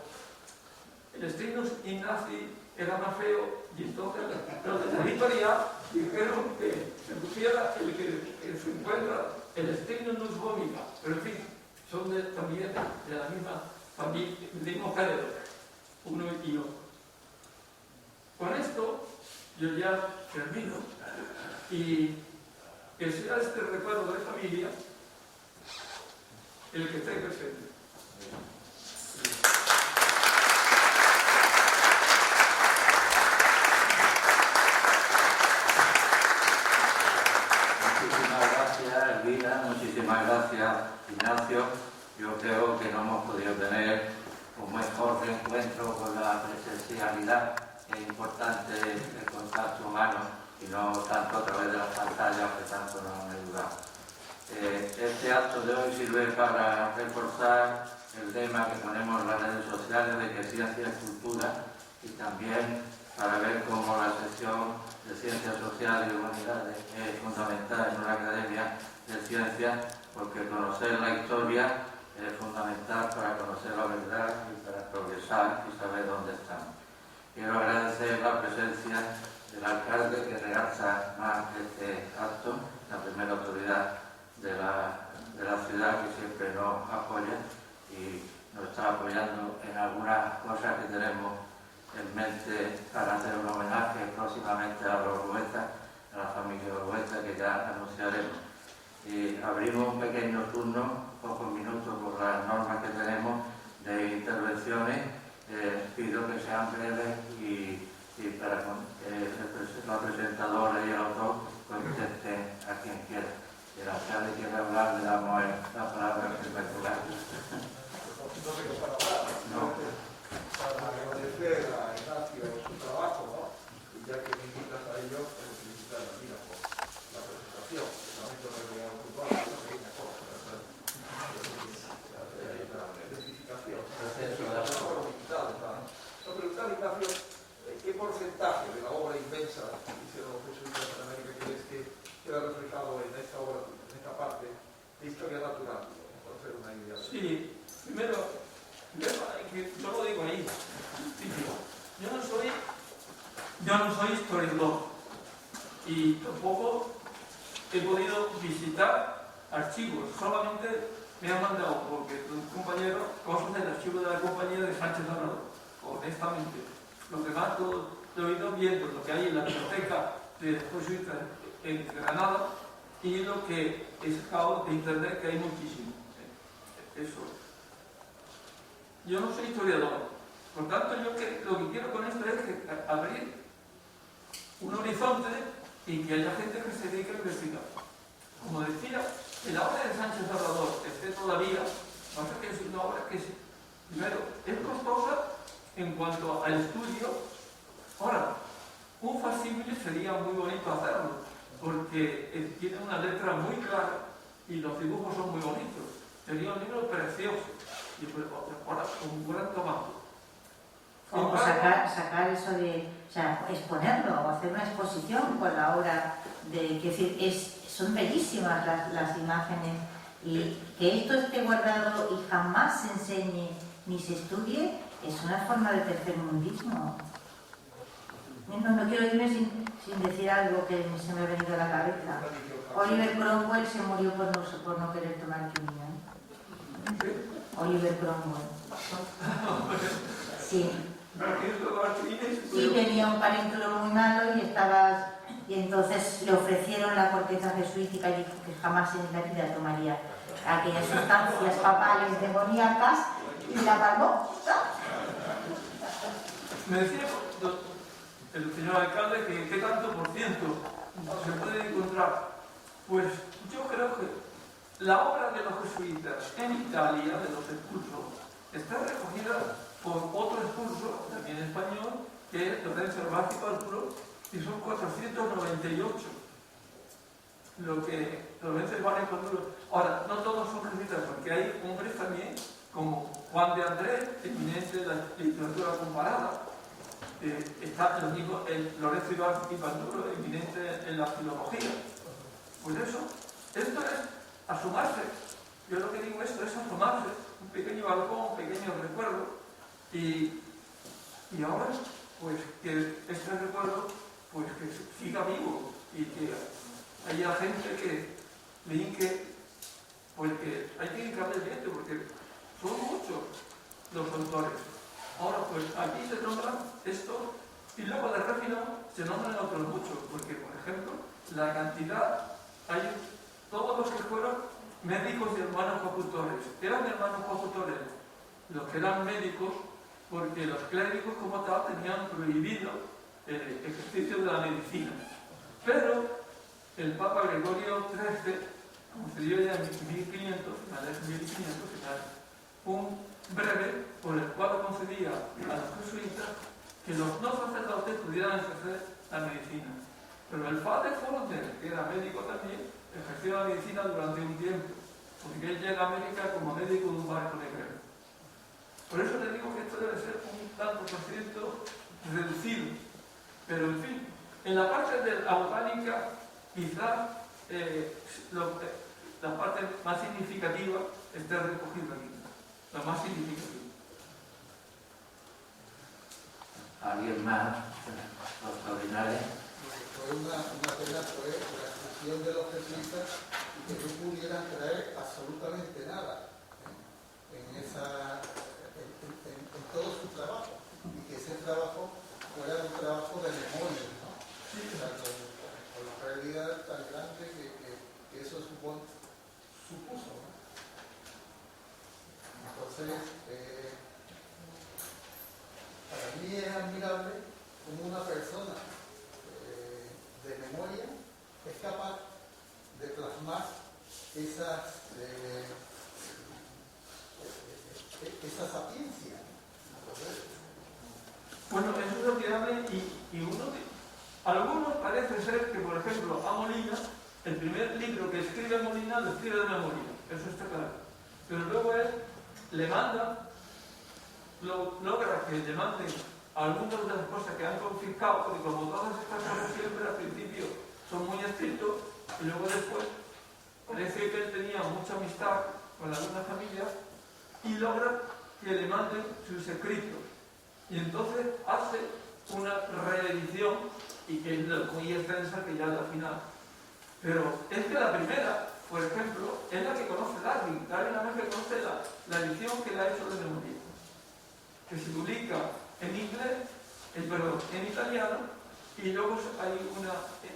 el Strychnos ignatii era más feo, y entonces los de la editorial dijeron que se pusiera el que se encuentra el Strychnos nusvomica, pero en fin, son también de la misma familia, del mismo género, uno y otro. Con esto yo ya termino, y que sea este recuerdo de familia el que esté presente. Muchísimas gracias, Elvira, muchísimas gracias, Ignacio. Yo creo que no hemos podido tener un mejor reencuentro con la presencialidad. Es importante el contacto humano y no tanto a través de las pantallas que tanto nos han ayudado. Este acto de hoy sirve para reforzar el lema que ponemos en las redes sociales de que ciencia es cultura, y también para ver cómo la sección de Ciencias Sociales y Humanidades es fundamental en una academia de ciencias, porque conocer la historia es fundamental para conocer la verdad y para progresar y saber dónde estamos. Quiero agradecer la presencia del alcalde, que realza más este acto, la primera autoridad de la ciudad, que siempre nos apoya y nos está apoyando en algunas cosas que tenemos en mente para hacer un homenaje próximamente a los Orbuesta, a la familia Orbuesta, que ya anunciaremos. Y abrimos un pequeño turno, pocos minutos por las normas que tenemos de intervenciones. Pido que sean breves y para que la presentadora y el autor contesten a quien quiera. Si el alcalde quiere hablar, le damos la palabra en primer lugar. No sé qué para hablar. No. Para agradecer a Ignacio su trabajo, ¿no? Y ya que me invitas a ello, tengo que felicitar a Mira por la presentación. También tengo que ocupar una pequeña cosa. La identificación. No, preguntar, Ignacio, ¿qué porcentaje de la obra inmensa que hicieron los jesuitas en América crees que queda reflejado en esta obra, en esta parte de historia natural? Por hacer una idea. Sí, primero que yo lo digo ahí, yo no soy historiador y tampoco he podido visitar archivos, solamente me han mandado, porque un compañero, cosas del archivo de la compañía de Sánchez Dorado, honestamente. Lo que más he ido viendo, lo que hay en la biblioteca de los jesuitas en Granada y lo que he sacado de internet, que hay muchísimo. Eso. Yo no soy historiador, por tanto yo lo que quiero con esto es que abrir un horizonte y que haya gente que se dedique a investigar. Como decía, en la obra de Sánchez Serrador, esté todavía, pasa que es una obra que primero es costosa en cuanto al estudio. Ahora, un facsímile sería muy bonito hacerlo, porque tiene una letra muy clara y los dibujos son muy bonitos. Sería un libro precioso. Y ahora, con un gran tamaño. O sacar eso de, o sea, exponerlo o hacer una exposición con la obra de, que decir, son bellísimas las imágenes, y que esto esté guardado y jamás se enseñe ni se estudie es una forma de tercermundismo. No quiero irme sin decir algo que se me ha venido a la cabeza. Oliver Cromwell se murió por no querer tomar quinina. Oliver Cromwell. Sí. Sí, tenía un parénquima muy malo y entonces le ofrecieron la corteza jesuítica y dijo que jamás en la vida tomaría aquellas sustancias papales demoníacas y la palmó. Me decía el señor alcalde que qué tanto por ciento se puede encontrar. Pues yo creo que la obra de los jesuitas en Italia, de los expulsos, está recogida por otro expulso, también español, que es Lorenzo Vázquez Cálculo, y son 498. Lo que Lorenzo Vázquez Cálculo. Ahora, no todos son jesuitas, porque hay hombres también, como Juan de Andrés, eminente de la literatura comparada. Está el Lorenzo Iván Ipanduro, eminente en la filología. Pues eso, esto es asomarse. Yo lo que digo, esto es asomarse, un pequeño balcón, un pequeño recuerdo. Y ahora, pues que este recuerdo, pues que siga vivo y que haya gente que dedique, pues que hay que dedicarle el diente, porque son muchos los autores. Ahora, pues aquí se nombran estos, y luego de rápido se nombran otros muchos, porque, por ejemplo, la cantidad, hay todos los que fueron médicos y hermanos consultores. Eran hermanos consultores los que eran médicos, porque los clérigos como tal tenían prohibido el ejercicio de la medicina. Pero el Papa Gregorio XIII concedió ya en 1500, finales de 1500, un breve por el cual concedía a los jesuitas que los no sacerdotes pudieran ejercer la medicina. Pero el padre Fontner, que era médico también, ejerció la medicina durante un tiempo, porque él llega a América como médico de un barco negro. Por eso le digo que esto debe ser un tanto por ciento reducido. Pero en fin, en la parte de la botánica, quizá la parte más significativa esté recogida aquí. La más significativa. ¿Alguien más? Los ordinarios. Fue una pena fue la exclusión de los jesuitas y que no pudieran traer absolutamente nada en todo su trabajo, y que ese trabajo fuera un trabajo de memoria, ¿no? O sea, con la realidad tan grande que eso supuso, ¿no? Entonces, para mí es admirable como una persona de memoria es capaz de plasmar esa sapiencia. Bueno, eso es lo que habla algunos parece ser que, por ejemplo, a Molina, el primer libro que escribe Molina lo escribe de memoria, eso está claro. Pero luego él le manda, logra que le manden algunas de las cosas que han confiscado, porque como todas estas cosas siempre al principio son muy estrictos, y luego después parece que él tenía mucha amistad con algunas familias y logra que le manden sus escritos. Y entonces hace una reedición, y que es muy extensa, que ya es la final. Pero es que la primera, por ejemplo, es la que conoce Darwin. Darwin nada más que conoce la edición que le ha hecho de memoria, que se publica en inglés, en italiano, y luego hay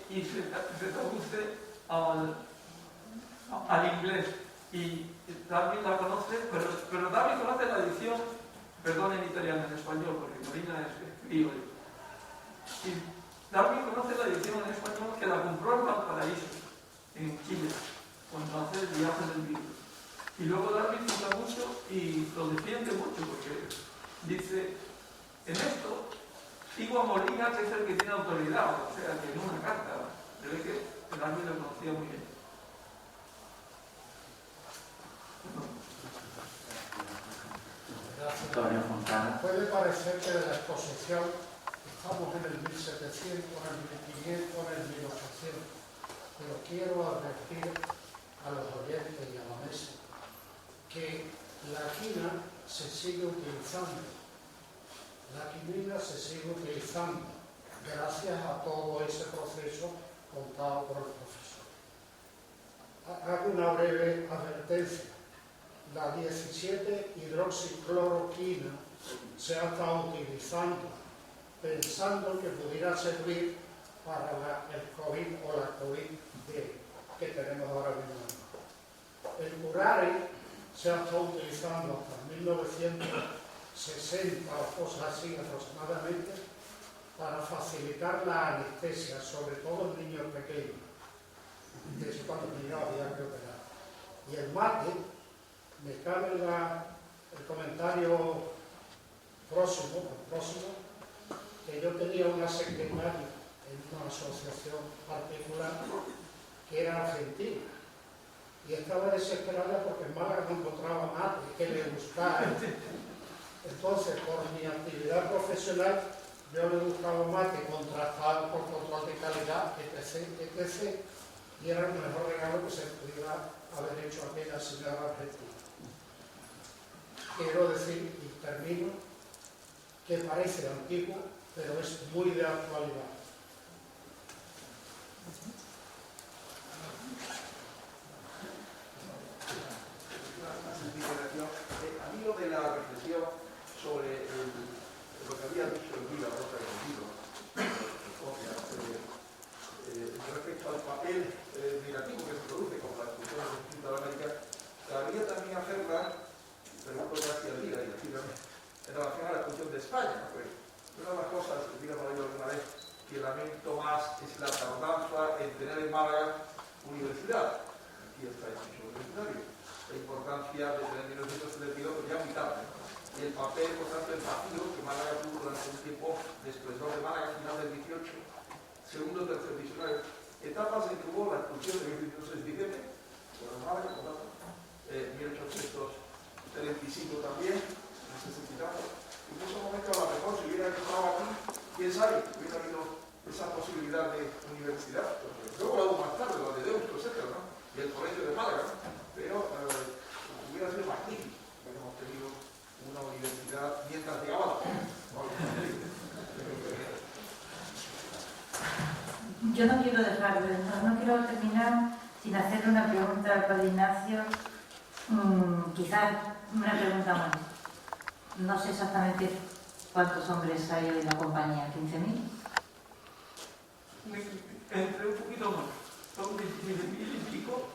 y se traduce al inglés. Y Darwin la conoce, pero Darwin conoce la edición, en italiano, en español, porque Molina es criollo. Y Darwin conoce la edición en español que la compró en Valparaíso, en Chile, cuando hace el viaje del libro. Y luego Darwin usa mucho y lo defiende mucho, porque dice, en esto sigo a Molina, que es el que tiene autoridad, o sea, que en una carta, se ve que Darwin lo conocía muy bien. Antonio Fontana. Puede parecer que de la exposición estamos en el 1700, en el 1500, en el 1800, pero quiero advertir a los oyentes y a la mesa que la quina se sigue utilizando. La quinina se sigue utilizando gracias a todo ese proceso contado por el profesor. Hago una breve advertencia. La 17-hidroxicloroquina se ha estado utilizando pensando que pudiera servir para el COVID o la COVID que tenemos ahora mismo. El curare se ha estado utilizando hasta 1960 o cosas así aproximadamente para facilitar la anestesia, sobre todo en niños pequeños, que es cuando había que operar. Y el mate, me cabe el comentario próximo, que yo tenía una secretaria en una asociación particular que era argentina y estaba desesperada porque en Málaga no encontraba mate que le gustara. Entonces, por mi actividad profesional, yo le buscaba mate contrastado por control de calidad, etc., y era el mejor regalo que se pudiera haber hecho a aquella señora argentina. Quiero decir, y termino, que parece antiguo, pero es muy de actualidad. A mí lo de la reflexión sobre lo que había dicho el libro, respecto al papel negativo que se produce con la discusión del Instituto de América, cabría también hacerla, pregunto gracias a Lira y a Lira, en relación a la cuestión de España, ¿no? Pues una de las cosas que Lira me ha dicho alguna vez que lamento más es la tardanza en tener en Málaga universidad. Aquí está el instituto universitario. La importancia de tener en 1972, pues ya muy tarde, ¿no? Y el papel, por tanto, el vacío que Málaga tuvo durante un tiempo de esplendor de Málaga, final del 18, segundo y tercer diccionario, etapas en que hubo la expulsión de 1817, por el Málaga, por tanto, 1835 también, en ese sentido. Y en ese momento, a lo mejor, si hubiera estado aquí, quién sabe, hubiera habido esa posibilidad de universidad. Luego la hubo más tarde, la de Deusto, etc., ¿no? Y el colegio de Málaga, ¿no? Pero hubiera sido magnífico que hemos tenido una universidad mientras llegaba la pobreza. Yo no quiero dejar no quiero terminar sin hacerle una pregunta al padre Ignacio, quizás una pregunta más. No sé exactamente cuántos hombres hay hoy en la compañía, ¿15.000? Entre un poquito más, son 17.000 y pico,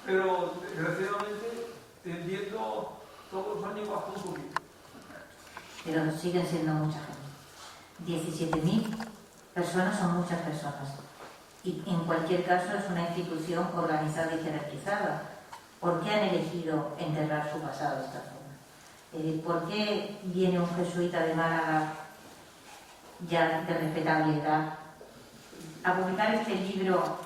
pero desgraciadamente tendiendo todos los años bajo un poquito. Pero siguen siendo mucha gente. 17.000 personas son muchas personas. Y en cualquier caso es una institución organizada y jerarquizada. ¿Por qué han elegido enterrar su pasado de esta forma? ¿Por qué viene un jesuita de Málaga ya de respetable edad a publicar este libro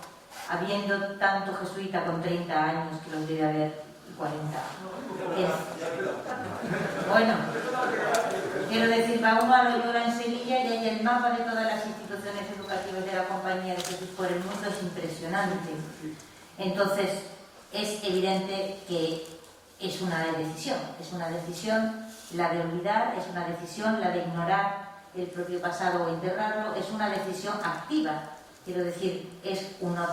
habiendo tanto jesuita con 30 años que los debe haber 40? Bueno, quiero decir, va uno a Loyola en Sevilla y hay el mapa de todas las instituciones educativas de la Compañía de Jesús por el mundo, es impresionante. Entonces, es evidente que es una decisión la de olvidar, es una decisión la de ignorar el propio pasado o enterrarlo, es una decisión activa. Quiero decir, uno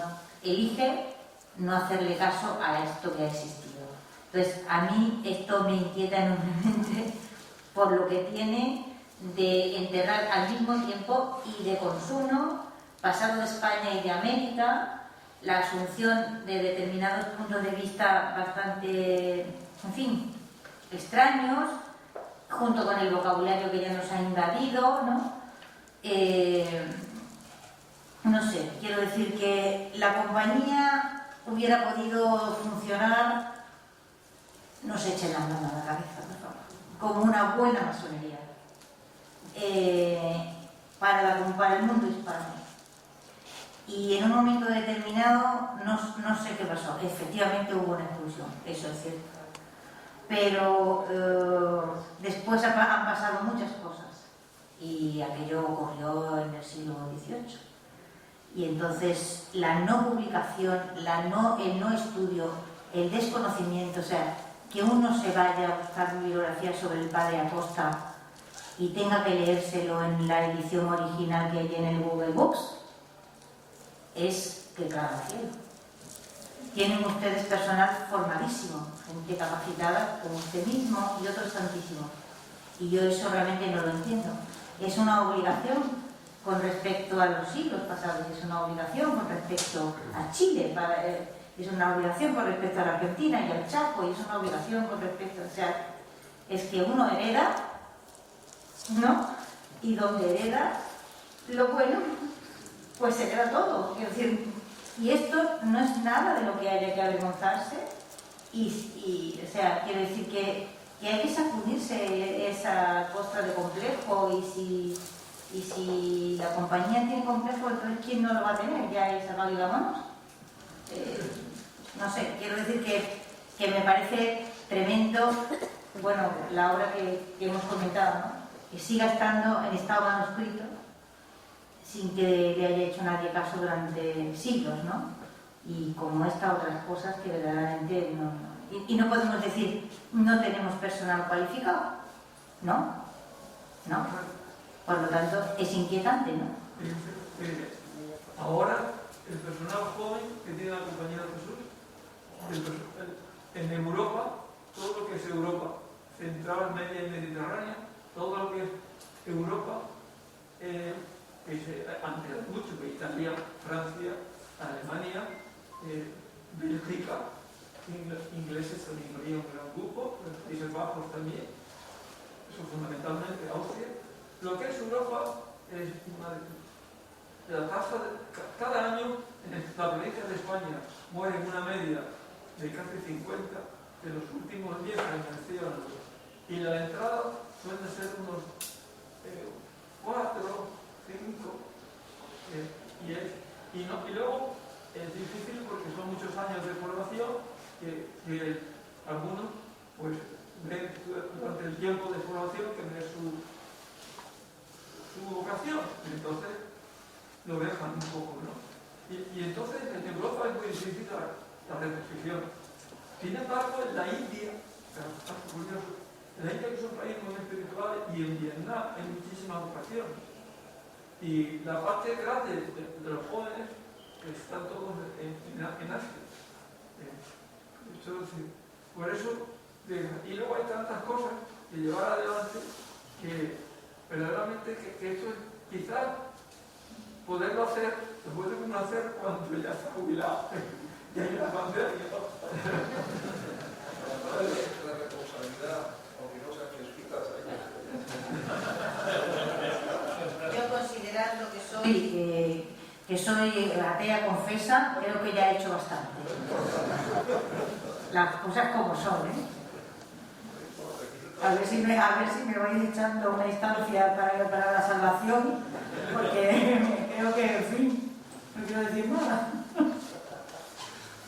elige no hacerle caso a esto que ha existido. Entonces, a mí esto me inquieta enormemente por lo que tiene de enterrar al mismo tiempo y de consumo, pasado de España y de América, la asunción de determinados puntos de vista bastante, en fin, extraños, junto con el vocabulario que ya nos ha invadido, ¿no? No sé, quiero decir que la compañía hubiera podido funcionar, no se echen las manos a la cabeza, por favor, como una buena masonería para el mundo hispano. Y en un momento determinado, no sé qué pasó, efectivamente hubo una expulsión, eso es cierto. Pero después han pasado muchas cosas y aquello ocurrió en el siglo XVIII. Y entonces la no publicación, el no estudio, el desconocimiento, o sea, que uno se vaya a buscar bibliografía sobre el padre Acosta y tenga que leérselo en la edición original que hay en el Google Books, es que claro, cielo. Tienen ustedes personal formadísimo, gente capacitada como usted mismo y otros tantísimos. Y yo eso realmente no lo entiendo. Es una obligación con respecto a los siglos pasados, es una obligación con respecto a Chile, es una obligación con respecto a la Argentina y al Chaco, y es una obligación con respecto, o sea, es que uno hereda, ¿no? Y donde hereda lo bueno, pues se hereda todo. Quiero decir, y esto no es nada de lo que haya que avergonzarse, o sea, quiero decir que hay que sacudirse esa costra de complejo, y si la compañía tiene complejo, entonces ¿quién no lo va a tener? Ya es sacado y vámonos. No sé, quiero decir que me parece tremendo, bueno, la obra que hemos comentado, ¿no? Que siga estando en estado manuscrito sin que le haya hecho nadie caso durante siglos, ¿no? Y como esta, otras cosas que verdaderamente no. Y no podemos decir, no tenemos personal cualificado, ¿no? ¿No? Por lo tanto, es inquietante, ¿no? Ahora, el personal joven que tiene la Compañía de Jesús, en Europa, todo lo que es Europa Central, Media y Mediterránea, todo lo que es Europa, antes mucho que Italia, Francia, Alemania, Bélgica, ingleses también había un gran grupo, los Países Bajos también, eso fundamentalmente Austria. Lo que es Europa es la tasa cada año en la provincia de España mueren una media de casi 50 de los últimos 10 años, y la entrada suele ser unos 4, 5, Y luego es difícil porque son muchos años de formación que algunos pues ven durante el tiempo de formación que no es su vocación, y entonces lo dejan un poco, ¿no? Y entonces en Europa es muy difícil la reposición. Sin embargo, en la India, curioso, en la India, que es un país muy espiritual, y en Vietnam hay muchísima vocación. Y la parte grande de los jóvenes están todos en Asia. Por eso, y luego hay tantas cosas que llevar adelante que verdaderamente que esto es quizás poderlo hacer, lo puede uno hacer cuando ya está jubilado y hay una pandemia. La responsabilidad ominosa que explica Yo considerando que soy que soy atea confesa, creo que ya he hecho bastante. Las cosas como son, ¿eh? A ver si me vais echando una instancia para la salvación, porque creo que, en fin, no quiero decir nada.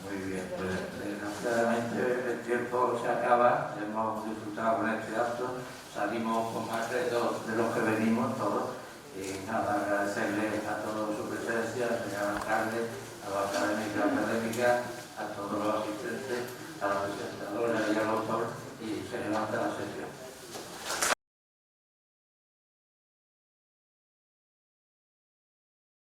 Muy bien, pues desgraciadamente el tiempo se acaba, hemos disfrutado con este acto, salimos con más retos de los que venimos todos, y nada, agradecerles a todos su presencia, al señor alcalde, a los académicos y académicas, a todos los